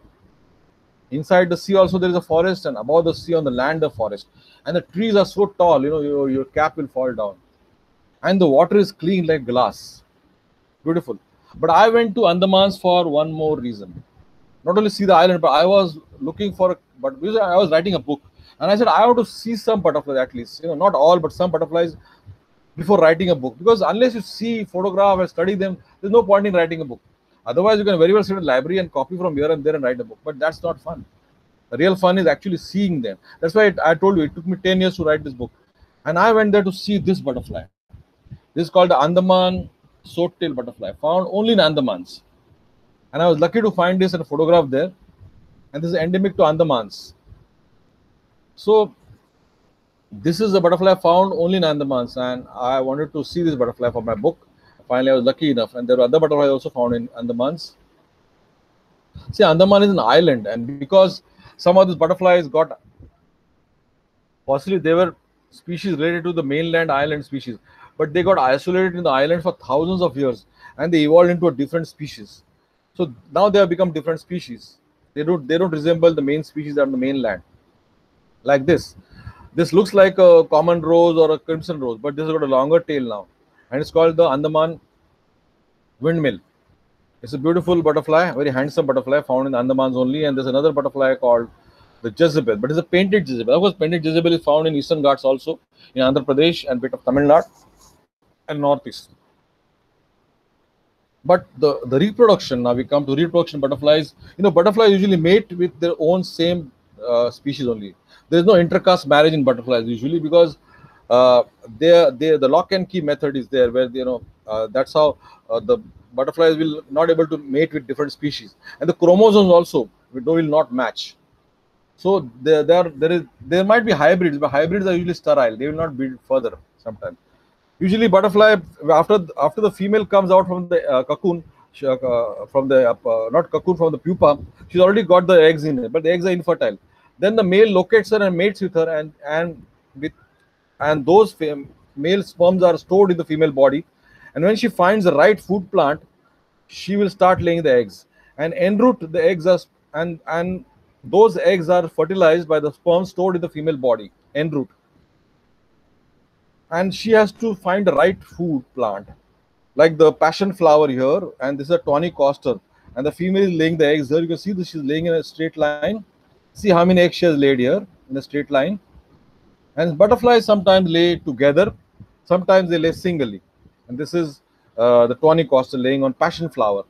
Speaker 1: inside the sea, also there is a forest, and above the sea on the land, the forest. And the trees are so tall, your cap will fall down. And the water is clean like glass. Beautiful. But I went to Andamans for one more reason. Not only see the island, but I was looking for, because I was writing a book, and I said I want to see some butterflies at least, not all, but some butterflies before writing a book. Because unless you see, photograph, and study them, there's no point in writing a book. Otherwise, you can very well sit in a library and copy from here and there and write a book. But that's not fun. The real fun is actually seeing them. That's why I told you it took me 10 years to write this book, and I went there to see this butterfly. This is called the Andaman sword-tail butterfly, found only in Andamans. And I was lucky to find this in a photograph there. And this is endemic to Andamans. So this is a butterfly found only in Andamans. And I wanted to see this butterfly for my book. Finally, I was lucky enough. And there were other butterflies also found in Andamans. See, Andaman is an island. And because some of these butterflies got, possibly they were species related to the mainland island species, but they got isolated in the island for thousands of years. And they evolved into a different species. So now they have become different species. They don't resemble the main species on the mainland. Like this. This looks like a common rose or a crimson rose, but this has got a longer tail now. And it's called the Andaman windmill. It's a beautiful butterfly, very handsome butterfly found in Andamans only. And there's another butterfly called the Jezebel, but it's a painted Jezebel. Of course, painted Jezebel is found in Eastern Ghats also, in Andhra Pradesh and bit of Tamil Nadu and Northeast. But the reproduction, now we come to reproduction butterflies. Butterflies usually mate with their own same species only. There is no intercaste marriage in butterflies usually, because the lock and key method is there, where that's how the butterflies will not able to mate with different species, and the chromosomes also will not match. So there might be hybrids, but hybrids are usually sterile. They will not breed further sometimes. Usually, butterfly after the female comes out from the cocoon, from the not cocoon, from the pupa, she's already got the eggs in it, but the eggs are infertile. Then the male locates her and mates with her, and those male sperms are stored in the female body. And when she finds the right food plant, she will start laying the eggs and en route the eggs are and those eggs are fertilized by the sperm stored in the female body en route. And she has to find the right food plant, like the passion flower here, and this is a tawny coster, and the female is laying the eggs here. You can see that she's laying in a straight line. See how many eggs she has laid here in a straight line. And butterflies sometimes lay together, sometimes they lay singly. And this is the tawny coster laying on passion flower.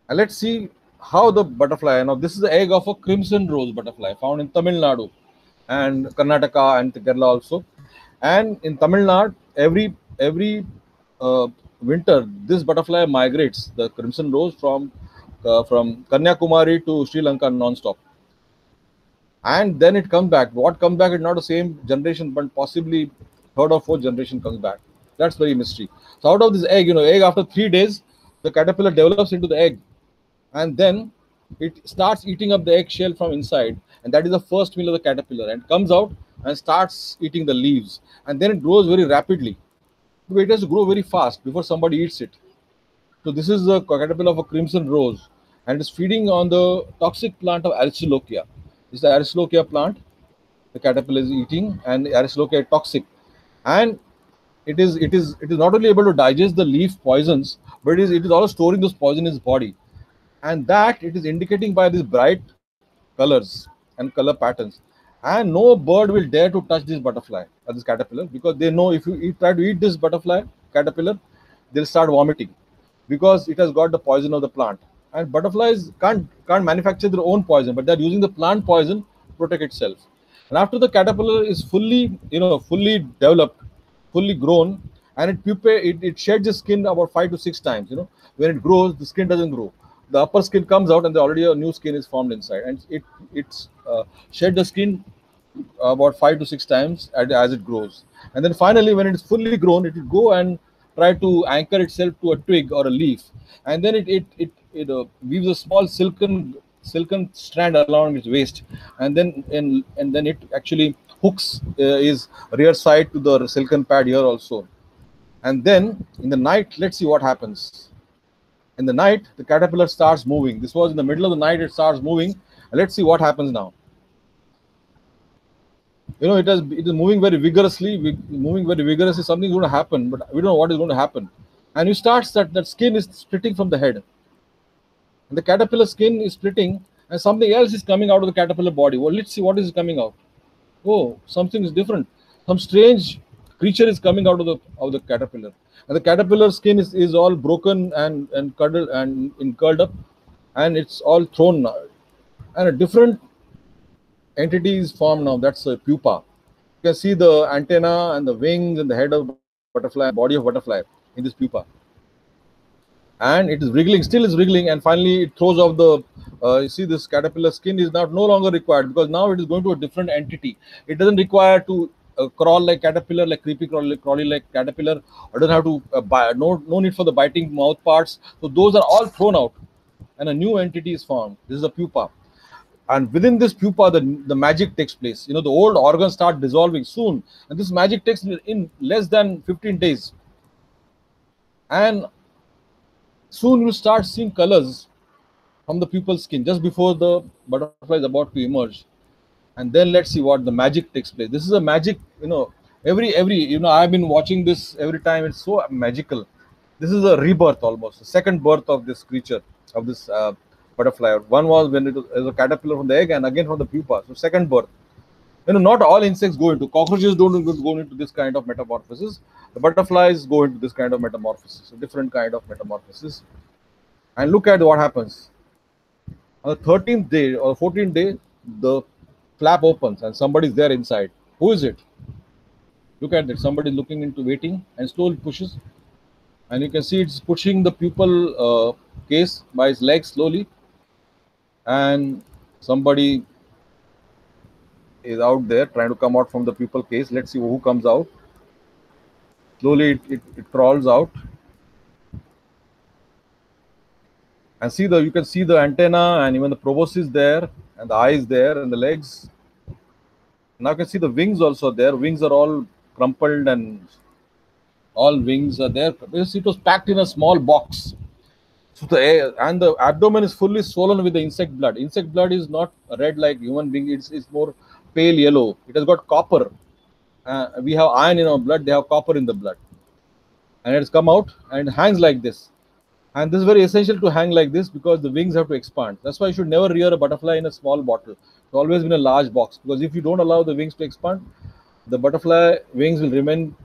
Speaker 1: And let's see how the butterfly, now this is the egg of a crimson rose butterfly found in Tamil Nadu and Karnataka and Kerala also. And in Tamil Nadu, every winter, this butterfly migrates, the crimson rose, from Kanyakumari to Sri Lanka non-stop. And then it comes back. What comes back is not the same generation, but possibly third or fourth generation comes back. That's very mystery. So out of this egg, egg after 3 days, the caterpillar develops into the egg, and then it starts eating up the eggshell from inside, and that is the first meal of the caterpillar, and comes out and starts eating the leaves, and then it grows very rapidly. It has to grow very fast before somebody eats it. So this is the caterpillar of a crimson rose, and it's feeding on the toxic plant of Aristolochia. This is the Aristolochia plant the caterpillar is eating, and Aristolochia is toxic, and it is not only able to digest the leaf poisons, but it is also storing those poison in its body, and that it is indicating by these bright colors and color patterns. And no bird will dare to touch this butterfly or this caterpillar, because they know if you try to eat this butterfly caterpillar, they'll start vomiting, because it has got the poison of the plant. And butterflies can't manufacture their own poison, but they're using the plant poison to protect itself. And after the caterpillar is fully developed, fully grown, and it sheds the skin about 5 to 6 times. When it grows, the skin doesn't grow. The upper skin comes out, and already a new skin is formed inside, and it's shed the skin about 5 to 6 times as it grows. And then finally, when it is fully grown, it will go and try to anchor itself to a twig or a leaf, and then it weaves a small silken strand along its waist, and then it actually hooks his rear side to the silken pad here also. And then in the night, let's see what happens. In the night, the caterpillar starts moving. This was in the middle of the night, it starts moving, and let's see what happens now. It is moving very vigorously. Something is going to happen, but we don't know what is going to happen. And you start that skin is splitting from the head, and the caterpillar skin is splitting, and something else is coming out of the caterpillar body. Well, let's see what is coming out. Oh, something is different. Some strange creature is coming out of the caterpillar, and the caterpillar skin is all broken and curled and curled up, and it's all thrown now, and a different entity is formed now. That's a pupa. You can see the antenna and the wings and the head of butterfly, body of butterfly in this pupa, and it is wriggling, still is wriggling, and finally it throws off the you see, this caterpillar skin is no longer required, because now it is going to a different entity. It doesn't require to crawl like caterpillar, like creepy crawly like caterpillar, or doesn't have to no need for the biting mouth parts. So those are all thrown out, and a new entity is formed. This is a pupa, and within this pupa, the magic takes place. The old organs start dissolving soon, and this magic takes in less than 15 days, and soon you start seeing colors from the pupal skin just before the butterfly is about to emerge. And then let's see what the magic takes place. This is a magic, every I've been watching this every time. It's so magical. This is a rebirth, almost a second birth of this creature, of this butterfly. One was when it was a caterpillar from the egg, and again from the pupa. So second birth. Not all insects go into, cockroaches don't go into this kind of metamorphosis. The butterflies go into this kind of metamorphosis, a different kind of metamorphosis. And look at what happens. On the 13th day or 14th day, the flap opens and somebody's there inside. Who is it? Look at that. Somebody looking into, waiting, and slowly pushes. And you can see it's pushing the pupal case by its legs slowly. And somebody is out there trying to come out from the pupal case. Let's see who comes out. Slowly it crawls out. And you can see the antenna, and even the proboscis there, and the eyes there, and the legs. Now you can see the wings also there. Wings are all crumpled, and all wings are there. It was packed in a small box. So the abdomen is fully swollen with the insect blood. Insect blood is not red like human being. It's more pale yellow. It has got copper. We have iron in our blood. They have copper in the blood, and it has come out and it hangs like this. And this is very essential to hang like this, because the wings have to expand. That's why you should never rear a butterfly in a small bottle. It's always in a large box, because if you don't allow the wings to expand, the butterfly wings will remain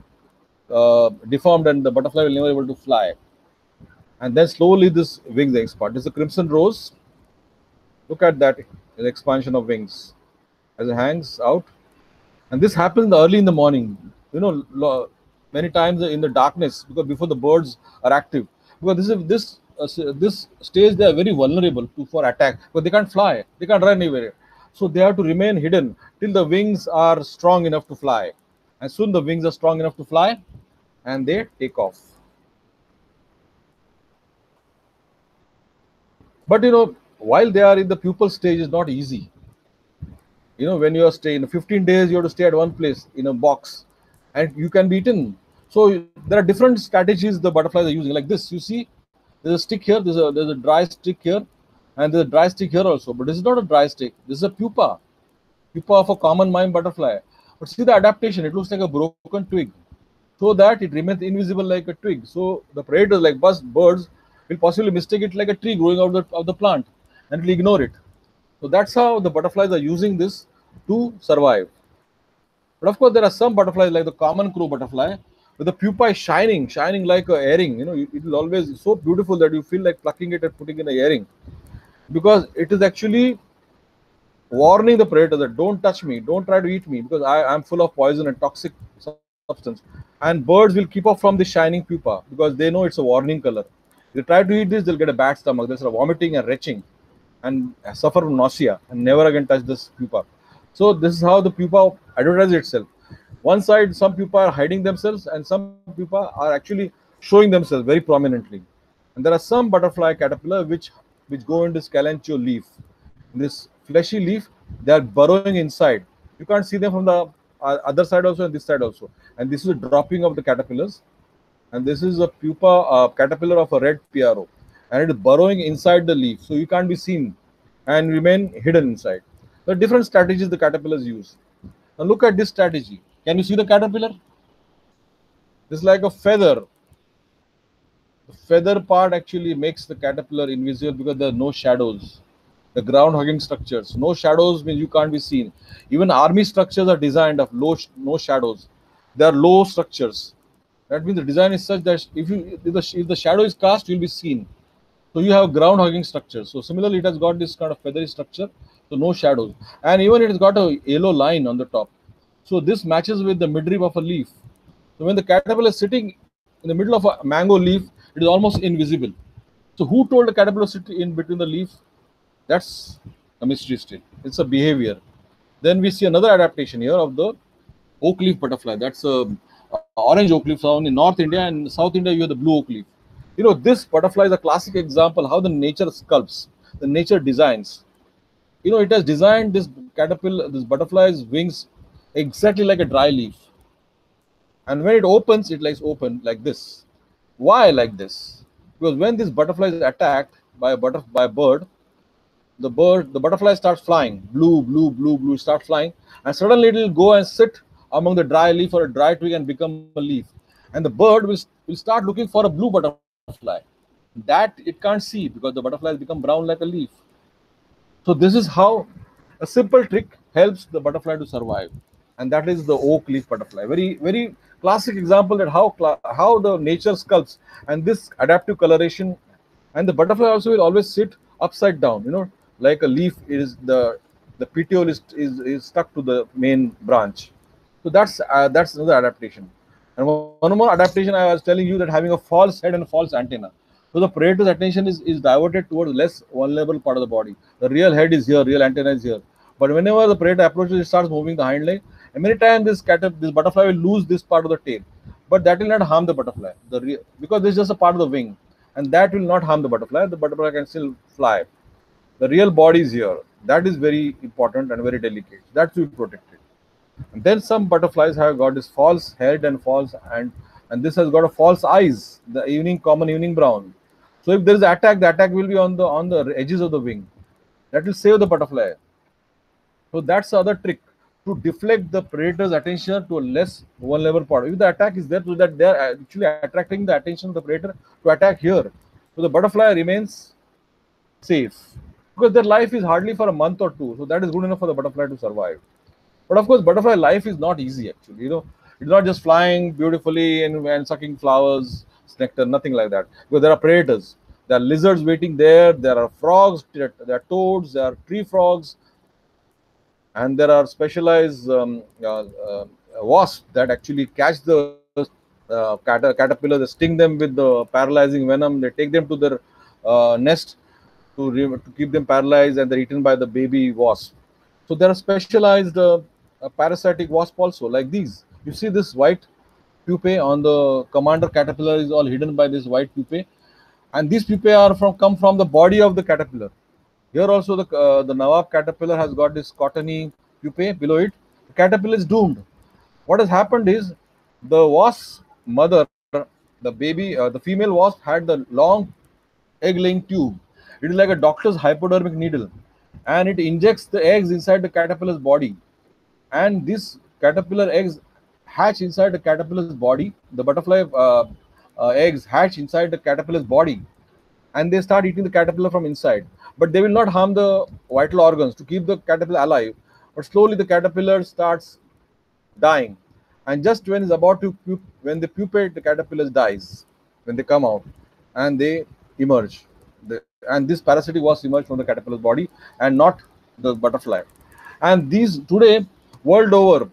Speaker 1: deformed, and the butterfly will never be able to fly. And then slowly this wings expand. This is a crimson rose. Look at that, the expansion of wings as it hangs out. And this happens early in the morning. Many times in the darkness, because before the birds are active. Because this stage, they are very vulnerable for attack, because they can't fly, they can't run anywhere. So they have to remain hidden till the wings are strong enough to fly. And soon the wings are strong enough to fly, and they take off. But while they are in the pupal stage, is not easy. When you are staying 15 days, you have to stay at one place in a box, and you can be eaten. So there are different strategies the butterflies are using. Like this, you see, there's a stick here, there's a dry stick here, and there's a dry stick here also. But this is not a dry stick. This is a pupa of a common mime butterfly. But see the adaptation. It looks like a broken twig, so that it remains invisible like a twig. So the predators, like birds, will possibly mistake it like a tree growing out of the plant, and will ignore it. So that's how the butterflies are using this to survive. But of course, there are some butterflies like the common crow butterfly, with the pupa shining like a earring. It will always so beautiful that you feel like plucking it and putting in a earring, because it is actually warning the predator that don't touch me, don't try to eat me, because I am full of poison and toxic substance. And birds will keep off from the shining pupa because they know it's a warning color. If they try to eat this, they'll get a bad stomach. They'll start vomiting and retching and suffer from nausea and never again touch this pupa. So this is how the pupa advertises itself. One side, some pupa are hiding themselves, and some pupa are actually showing themselves very prominently. And there are some butterfly caterpillar which go into this kalanchoe leaf. In this fleshy leaf, they are burrowing inside. You can't see them from the other side also and this side also. And this is a dropping of the caterpillars. And this is a pupa caterpillar of a red PRO, and it is burrowing inside the leaf, so you can't be seen and remain hidden inside. There are different strategies the caterpillars use. Now look at this strategy. Can you see the caterpillar? This is like a feather. The feather part actually makes the caterpillar invisible because there are no shadows. The ground hugging structures. No shadows means you can't be seen. Even army structures are designed of no shadows. They are low structures. That means the design is such that if the shadow is cast, you'll be seen. So you have ground hugging structure. So similarly, it has got this kind of feathery structure, so no shadows. And even it has got a yellow line on the top. So this matches with the midrib of a leaf. So when the caterpillar is sitting in the middle of a mango leaf, it is almost invisible. So who told the caterpillar to sit in between the leaf? That's a mystery still. It's a behavior. Then we see another adaptation here of the oak leaf butterfly. That's a orange oak leaf found in North India, and South India you have the blue oak leaf. This butterfly is a classic example how the nature sculpts, the nature designs. It has designed this butterfly's wings exactly like a dry leaf. And when it opens, it lies open like this. Why like this? Because when this butterfly is attacked by a bird, the butterfly starts flying, blue, start flying, and suddenly it will go and sit among the dry leaf or a dry twig and become a leaf. And the bird will start looking for a blue butterfly. That it can't see because the butterfly has become brown like a leaf. So this is how a simple trick helps the butterfly to survive. And that is the oak leaf butterfly. Very, very classic example that how the nature sculpts, and this adaptive coloration. And the butterfly also will always sit upside down, like a leaf is the petiole is stuck to the main branch. So that's another adaptation. And one more adaptation, I was telling you that having a false head and a false antenna. So the predator's attention is diverted towards less vulnerable part of the body. The real head is here, real antenna is here. But whenever the predator approaches, it starts moving the hind leg. And many times this butterfly will lose this part of the tail. But that will not harm the butterfly. Because this is just a part of the wing. And that will not harm the butterfly. The butterfly can still fly. The real body is here. That is very important and very delicate. That should be protected. And then some butterflies have got this false head and and this has got a false eyes, the common evening brown. So if there is attack, the attack will be on the edges of the wing. That will save the butterfly. So that's the other trick, to deflect the predator's attention to a less vulnerable part. If the attack is there, so that they are actually attracting the attention of the predator to attack here. So the butterfly remains safe, because their life is hardly for a month or two. So that is good enough for the butterfly to survive. But of course, butterfly life is not easy actually. It's not just flying beautifully and sucking flowers, nectar, nothing like that. Because there are predators. There are lizards waiting there. There are frogs. There are toads. There are tree frogs. And there are specialized wasps that actually catch the caterpillar. They sting them with the paralyzing venom. They take them to their nest to keep them paralyzed, and they're eaten by the baby wasp. So there are specialized parasitic wasp also, like these. You see this white pupae on the commander caterpillar is all hidden by this white pupae, and these pupae are come from the body of the caterpillar. Here also the Nawab caterpillar has got this cottony pupae below it. The caterpillar is doomed. What has happened is the wasp mother, the female wasp had the long egg-laying tube. It is like a doctor's hypodermic needle, and it injects the eggs inside the caterpillar's body. And these caterpillar eggs hatch inside the caterpillar's body. The butterfly eggs hatch inside the caterpillar's body, and they start eating the caterpillar from inside. But they will not harm the vital organs to keep the caterpillar alive. But slowly the caterpillar starts dying, and just when it's about to when they pupate, the caterpillar dies when they come out, and they emerge. And this parasitic was emerged from the caterpillar's body and not the butterfly. And these today, world over,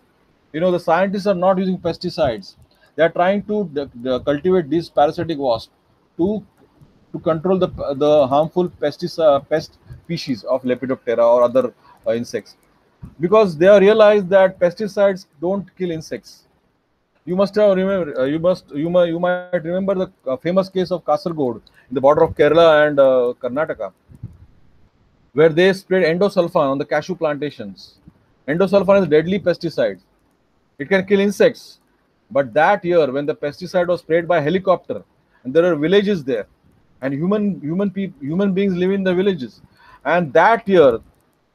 Speaker 1: the scientists are not using pesticides. They are trying to cultivate these parasitic wasps to control the harmful pest species of Lepidoptera or other insects, because they have realized that pesticides don't kill insects. You must have remember. You might remember the famous case of Kasargod in the border of Kerala and Karnataka, where they sprayed endosulfan on the cashew plantations. Endosulfan is a deadly pesticide. It can kill insects. But that year, when the pesticide was sprayed by helicopter, and there are villages there, and human beings live in the villages, and that year,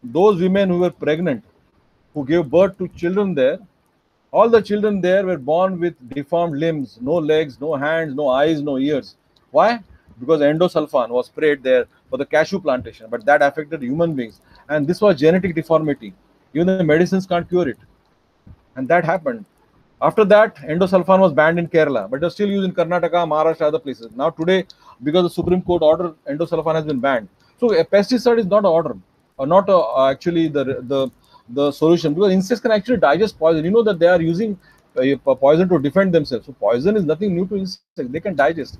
Speaker 1: those women who were pregnant, who gave birth to children there, all the children there were born with deformed limbs, no legs, no hands, no eyes, no ears. Why? Because endosulfan was sprayed there for the cashew plantation, but that affected human beings. And this was genetic deformity. Even the medicines can't cure it. And that happened. After that, endosulfan was banned in Kerala, but it was still used in Karnataka, Maharashtra, other places. Now today, because the Supreme Court order, endosulfan has been banned. So a pesticide is not an order, or not actually the solution, because insects can actually digest poison. You know that they are using poison to defend themselves. So poison is nothing new to insects. They can digest.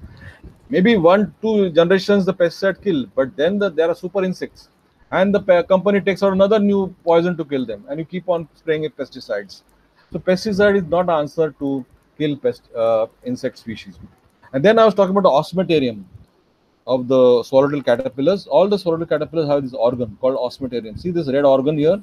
Speaker 1: Maybe 1-2 generations the pesticide kill, but then there are super insects, and the company takes out another new poison to kill them, and you keep on spraying pesticides. So pesticide is not an answer to kill insect species. And then I was talking about the osmeterium of the swallowtail caterpillars. All the swallowtail caterpillars have this organ called osmeterium. See this red organ here?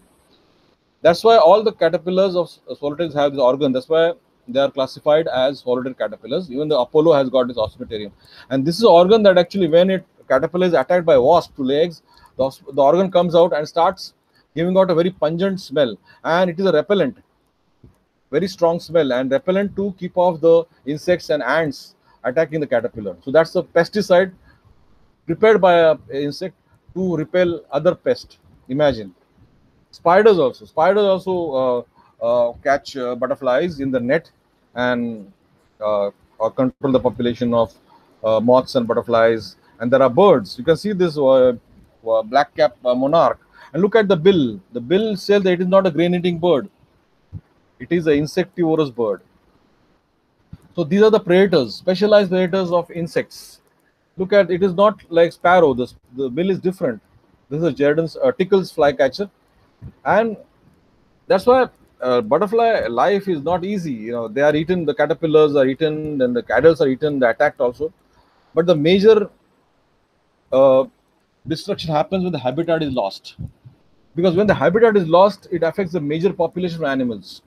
Speaker 1: That's why all the caterpillars of swallowtails have this organ. That's why they are classified as swallowtail caterpillars. Even the Apollo has got this osmeterium. And this is an organ that actually, when caterpillar is attacked by wasp to lay eggs, the organ comes out and starts giving out a very pungent smell. And it is a repellent, very strong smell, and repellent to keep off the insects and ants attacking the caterpillar. So that's a pesticide prepared by an insect to repel other pests. Imagine. Spiders also catch butterflies in the net and control the population of moths and butterflies. And there are birds. You can see this black-capped monarch. And look at the bill. The bill says that it is not a grain-eating bird. It is an insectivorous bird. So these are the predators, specialized predators of insects. Look at it, is not like sparrow. The bill is different. This is a Jerdon's Tickle's flycatcher. And that's why butterfly life is not easy. They are eaten, the caterpillars are eaten, then the adults are eaten, they're attacked also. But the major destruction happens when the habitat is lost. Because when the habitat is lost, it affects the major population of animals.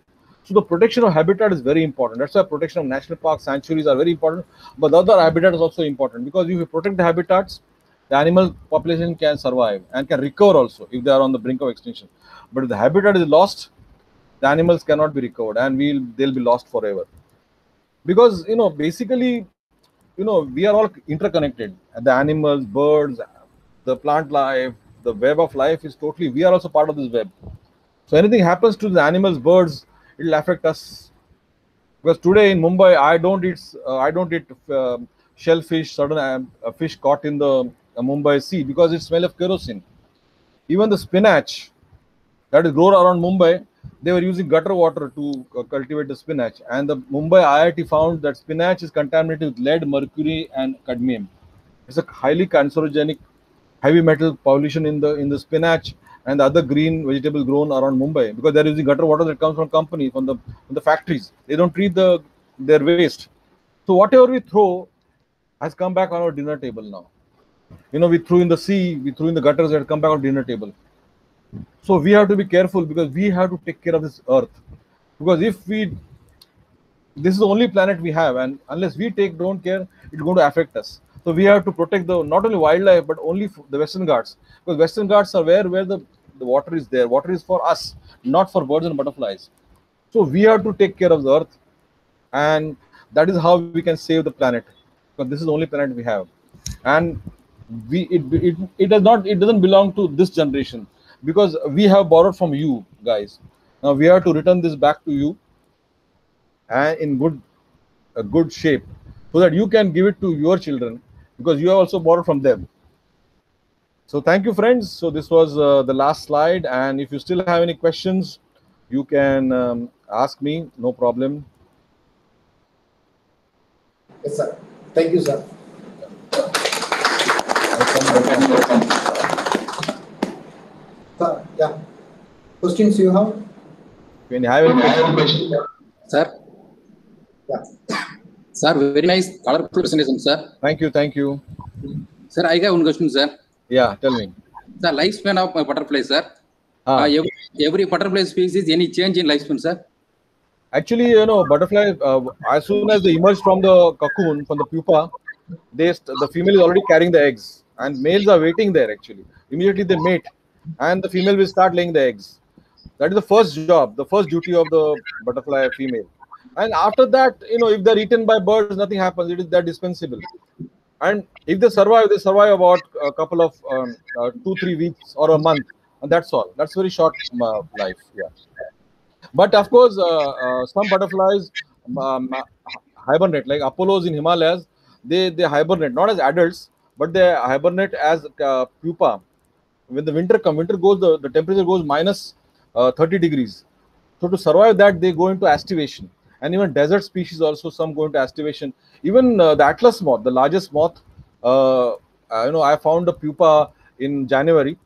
Speaker 1: So the protection of habitat is very important. That's why protection of national parks, sanctuaries are very important. But the other habitat is also important, because if you protect the habitats, the animal population can survive and can recover also if they are on the brink of extinction. But if the habitat is lost, the animals cannot be recovered, and they'll be lost forever. Because basically, we are all interconnected. The animals, birds, the plant life, the web of life is totally. We are also part of this web. So anything happens to the animals, birds, it will affect us. Because today in Mumbai, I don't eat shellfish, certain fish caught in the Mumbai sea, because it smells of kerosene. Even the spinach that is grown around Mumbai, they were using gutter water to cultivate the spinach. And the Mumbai IIT found that spinach is contaminated with lead, mercury, and cadmium. It's a highly cancerogenic heavy metal pollution in the spinach and the other green vegetable grown around Mumbai, because they're using gutter water that comes from company, from the factories. They don't treat the their waste. So whatever we throw has come back on our dinner table now. You know, we threw in the sea, we threw in the gutters, that come back on dinner table. So we have to be careful because we have to take care of this earth. Because if we, this is the only planet we have, and unless we don't care, it's going to affect us. So we have to protect the not only wildlife but only the Western Ghats, because Western Ghats are where the water is there. Water is for us, not for birds and butterflies. So we have to take care of the earth, and that is how we can save the planet, because this is the only planet we have. And it doesn't belong to this generation, because we have borrowed from you guys. Now we have to return this back to you, and in good shape, so that you can give it to your children, because you have also borrowed from them. So thank you, friends. So this was the last slide, and if you still have any questions, you can ask me, no problem.
Speaker 2: Yes, sir. Thank you, sir. Sir, yeah. Questions you have?
Speaker 1: When you have any questions,
Speaker 4: Sir?
Speaker 2: Yeah.
Speaker 4: Sir, very nice, colorful presentation, sir.
Speaker 1: Thank you.
Speaker 4: Sir, I have one question, sir.
Speaker 1: Yeah, tell me.
Speaker 4: The lifespan of butterfly, sir. Every butterfly species, any change in lifespan, sir?
Speaker 1: Actually, you know, butterfly, as soon as they emerge from the cocoon, from the pupa, the female is already carrying the eggs, and males are waiting there. Actually, immediately they mate, and the female will start laying the eggs. That is the first job, the first duty of the butterfly female. And after that, you know, if they're eaten by birds, nothing happens. It is that dispensable. And if they survive about a couple of 2-3 weeks or a month, and that's all. That's very short life. Yeah. But of course, some butterflies hibernate, like Apollos in Himalayas. They hibernate not as adults, but they hibernate as pupa. When the winter comes, the temperature goes minus 30 degrees. So to survive that, they go into aestivation. And even desert species also, some go into aestivation. Even the Atlas moth, the largest moth, I found a pupa in January.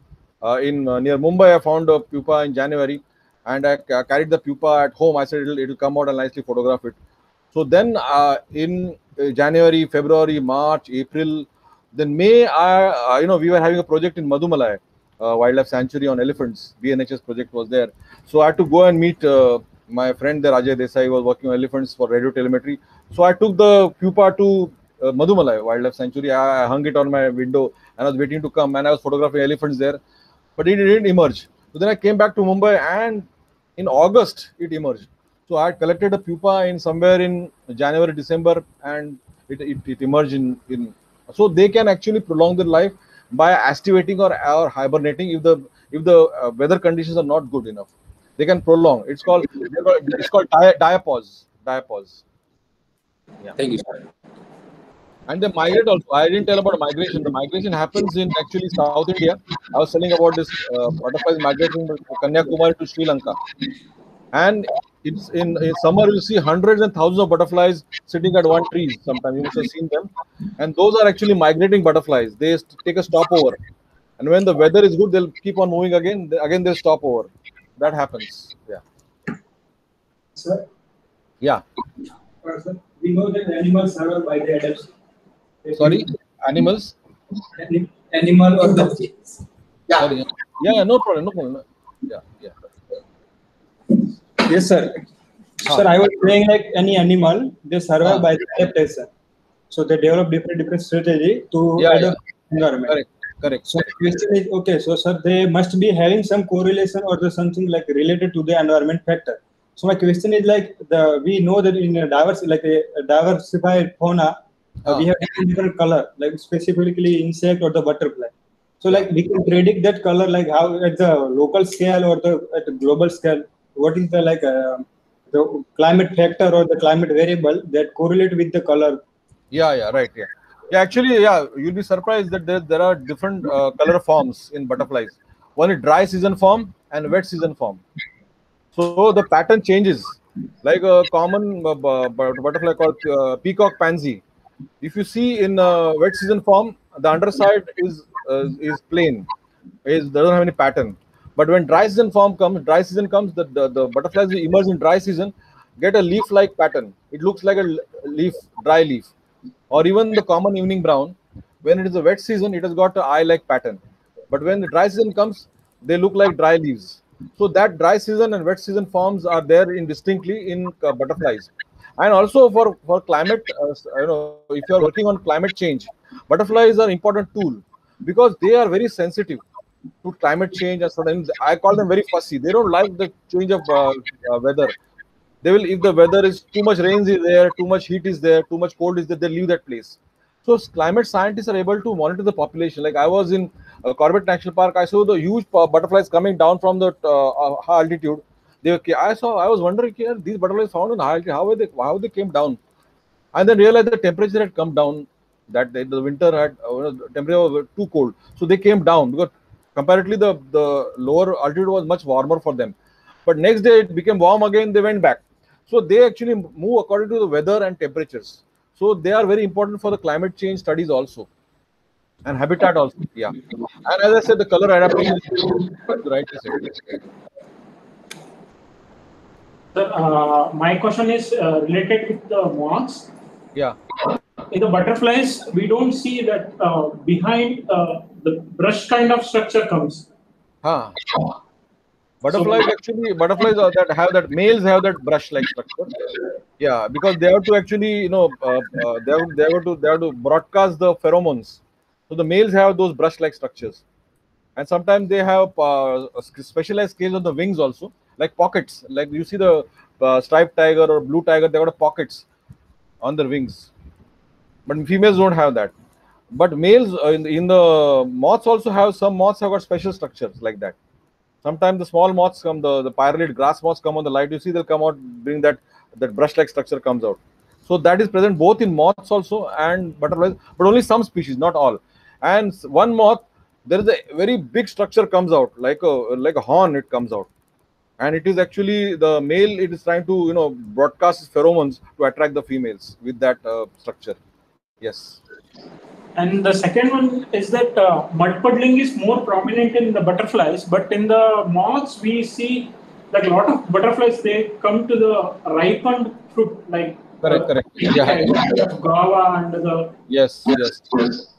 Speaker 1: Near Mumbai, I found a pupa in January, and I carried the pupa at home. I said it'll come out and nicely photograph it. So then in January, February, March, April, then May, we were having a project in Madhumalai, Wildlife Sanctuary on elephants. BNHS project was there. So I had to go and meet my friend there, Ajay Desai, was working on elephants for radio telemetry. So I took the pupa to Madhumalai Wildlife Sanctuary. I hung it on my window and I was waiting to come, and I was photographing elephants there, but it didn't emerge. So then I came back to Mumbai, and in August it emerged. So I had collected a pupa in somewhere in January, December, and it emerged in. So they can actually prolong their life by aestivating or hibernating if the weather conditions are not good enough. They can prolong. It's called diapause. Diapause. Yeah.
Speaker 4: Thank you, sir.
Speaker 1: And they migrate also. I didn't tell about migration. The migration happens in actually South India. I was telling about this butterflies migrating from Kanyakumari to Sri Lanka. And it's in summer, you'll see hundreds and thousands of butterflies sitting at one tree. Sometimes you must have seen them. And those are actually migrating butterflies. They take a stopover. And when the weather is good, they'll keep on moving again. Again, they'll stop over. That happens. Yeah.
Speaker 2: Sir?
Speaker 1: Yeah.
Speaker 5: Sir, we know that animals survive by the adults.
Speaker 1: Sorry? Animals?
Speaker 5: Animal or the...
Speaker 2: Yeah.
Speaker 1: Sorry. Yeah, no problem. Yeah.
Speaker 5: Yes, sir. Sir, I was saying like any animal, they survive by the adaptation. So they develop different strategy to adapt environment.
Speaker 1: Correct.
Speaker 5: So the question is, okay, so sir, they must be having some correlation or something like related to the environment factor. So my question is like we know that in a diversified fauna, we have different color, like specifically insect or the butterfly. So like we can predict that color, like how at the local scale or at the global scale, what is the the climate factor or the climate variable that correlate with the color?
Speaker 1: Yeah, right. Yeah, actually, you'll be surprised that there are different color forms in butterflies. One is dry season form and wet season form. So the pattern changes. Like a common butterfly called peacock pansy. If you see in wet season form, the underside is plain. Doesn't have any pattern. But when dry season comes, the butterflies will emerge in dry season. get a leaf-like pattern. It looks like a leaf, dry leaf. Or even the common evening brown, when it is a wet season, it has got an eye-like pattern. But when the dry season comes, they look like dry leaves. So that dry season and wet season forms are there in distinctly in butterflies. And also for climate, if you are working on climate change, butterflies are important tool because they are very sensitive to climate change. And sometimes I call them very fussy. They don't like the change of weather. They will, if the weather is too much rain is there, too much heat is there, too much cold is there, they leave that place. So climate scientists are able to monitor the population. Like I was in Corbett National Park, I saw the huge butterflies coming down from the high altitude. I was wondering, these butterflies found in high altitude, how they came down, and then realized the temperature had come down. That the winter had the temperature was too cold, so they came down because comparatively the lower altitude was much warmer for them. But next day it became warm again. They went back. So they actually move according to the weather and temperatures. So they are very important for the climate change studies also, and habitat also. Yeah. And as I said, the color adaptation is right.
Speaker 6: Sir, my question is related with the moths.
Speaker 1: Yeah.
Speaker 6: In the butterflies, we don't see that behind the brush kind of structure comes.
Speaker 1: Butterflies that have that, males have that brush-like structure. Yeah, because they have to actually, they have to broadcast the pheromones. So the males have those brush-like structures, and sometimes they have specialized scales on the wings also, like pockets. Like you see the striped tiger or blue tiger, they got pockets on their wings, but females don't have that. But males in the moths also have, some moths have got special structures like that. Sometimes the small moths come, the pyralid grass moths come on the light. You see, they'll come out, bring that brush-like structure comes out. So that is present both in moths also and butterflies, but only some species, not all. And one moth, there is a very big structure comes out, like a horn. It comes out, and it is actually the male. It is trying to broadcast its pheromones to attract the females with that structure. Yes.
Speaker 6: And the second one is that mud puddling is more prominent in the butterflies, but in the moths we see that a lot of butterflies, they come to the ripened fruit, like
Speaker 1: correct. Yeah.
Speaker 6: guava and the
Speaker 1: yes.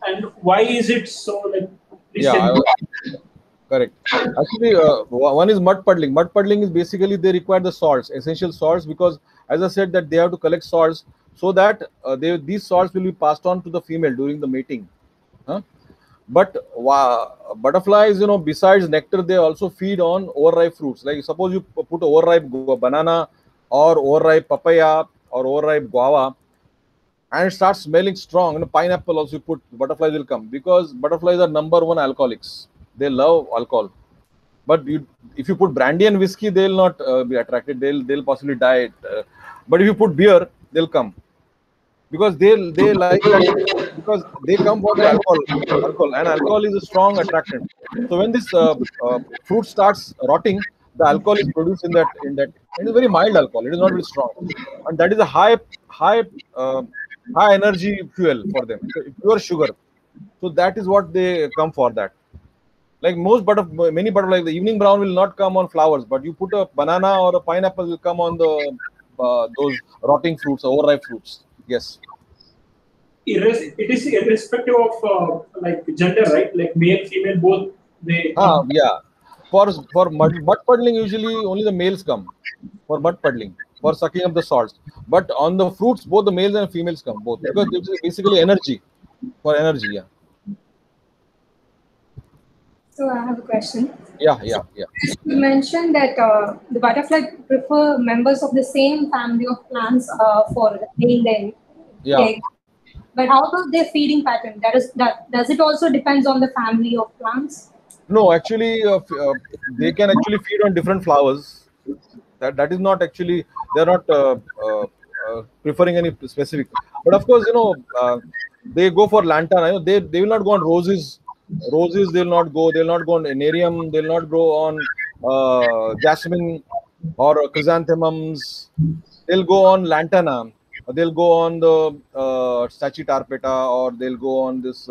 Speaker 6: And why is it so like?
Speaker 1: Correct. Actually, one is mud puddling. Mud puddling is basically they require the salts, essential salts, because as I said that they have to collect salts so that these salts will be passed on to the female during the mating. But butterflies, besides nectar, they also feed on overripe fruits. Like suppose you put overripe banana or overripe papaya or overripe guava, and it starts smelling strong. Pineapple also you put, butterflies will come, because butterflies are #1 alcoholics. They love alcohol. But if you put brandy and whiskey, they'll not be attracted. They'll possibly die. But if you put beer, they'll come, because they like that, because they come for the alcohol, and alcohol is a strong attractant. So when this fruit starts rotting, the alcohol is produced in that. It is very mild alcohol. It is not very strong, and that is a high energy fuel for them. So pure sugar. So that is what they come for. That. Like many butterflies, the evening brown will not come on flowers, but you put a banana or a pineapple will come on those rotting fruits, overripe fruits. Yes.
Speaker 6: It is irrespective of like gender, right? Like male, female, both they.
Speaker 1: Yeah. For mud puddling, usually only the males come for mud puddling, for sucking up the salts. But on the fruits, both the males and females come, both, because it is basically energy, for energy. Yeah.
Speaker 7: So I have a question.
Speaker 1: Yeah.
Speaker 7: You mentioned that the butterfly prefer members of the same family of plants for laying their egg. But how about their feeding pattern? Does it also depends on the family of plants?
Speaker 1: No, actually, they can actually feed on different flowers. That is not actually, they're not preferring any specific. But of course, they go for lantana. They will not go on roses. Roses they'll not go on anarium, they'll not go on jasmine or chrysanthemums. They'll go on lantana, they'll go on the stachytarpeta, or they'll go on this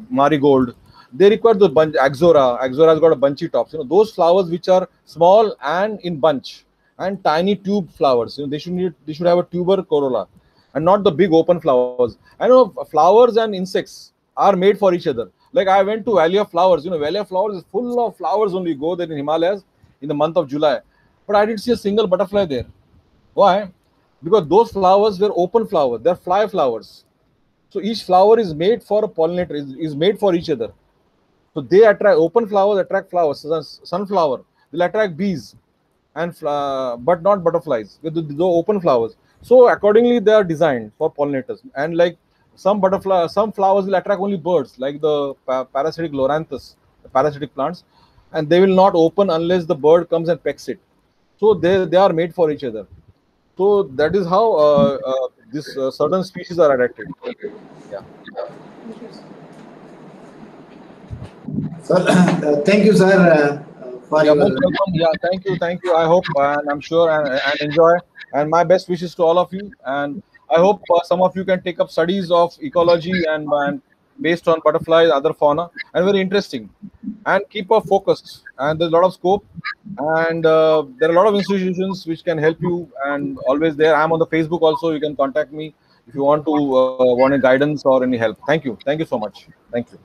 Speaker 1: marigold. They require the bunch. Axora has got a bunchy tops. Those flowers which are small and in bunch, and tiny tube flowers. They should have a tuber corolla, and not the big open flowers. I know flowers and insects are made for each other. Like I went to Valley of Flowers. Valley of Flowers is full of flowers. Only go there in Himalayas in the month of July, but I didn't see a single butterfly there. Why? Because those flowers were open flowers. They're fly flowers. So each flower is made for a pollinator. Is made for each other. So they attract, open flowers attract flowers. Sunflower will attract bees, and but not butterflies with the open flowers. So accordingly, they are designed for pollinators. And like some flowers will attract only birds, like the parasitic Loranthus, the parasitic plants, and they will not open unless the bird comes and pecks it. So they are made for each other. So that is how this certain species are attracted. Yeah.
Speaker 2: So, thank you, sir, for your...
Speaker 1: Most welcome. Yeah, thank you. I hope, and I'm sure, and enjoy. And my best wishes to all of you. And I hope some of you can take up studies of ecology and based on butterflies, other fauna, and very interesting. And keep a focus. And there's a lot of scope. And there are a lot of institutions which can help you. And always there. I'm on the Facebook also. You can contact me if you want to want a guidance or any help. Thank you. Thank you so much. Thank you.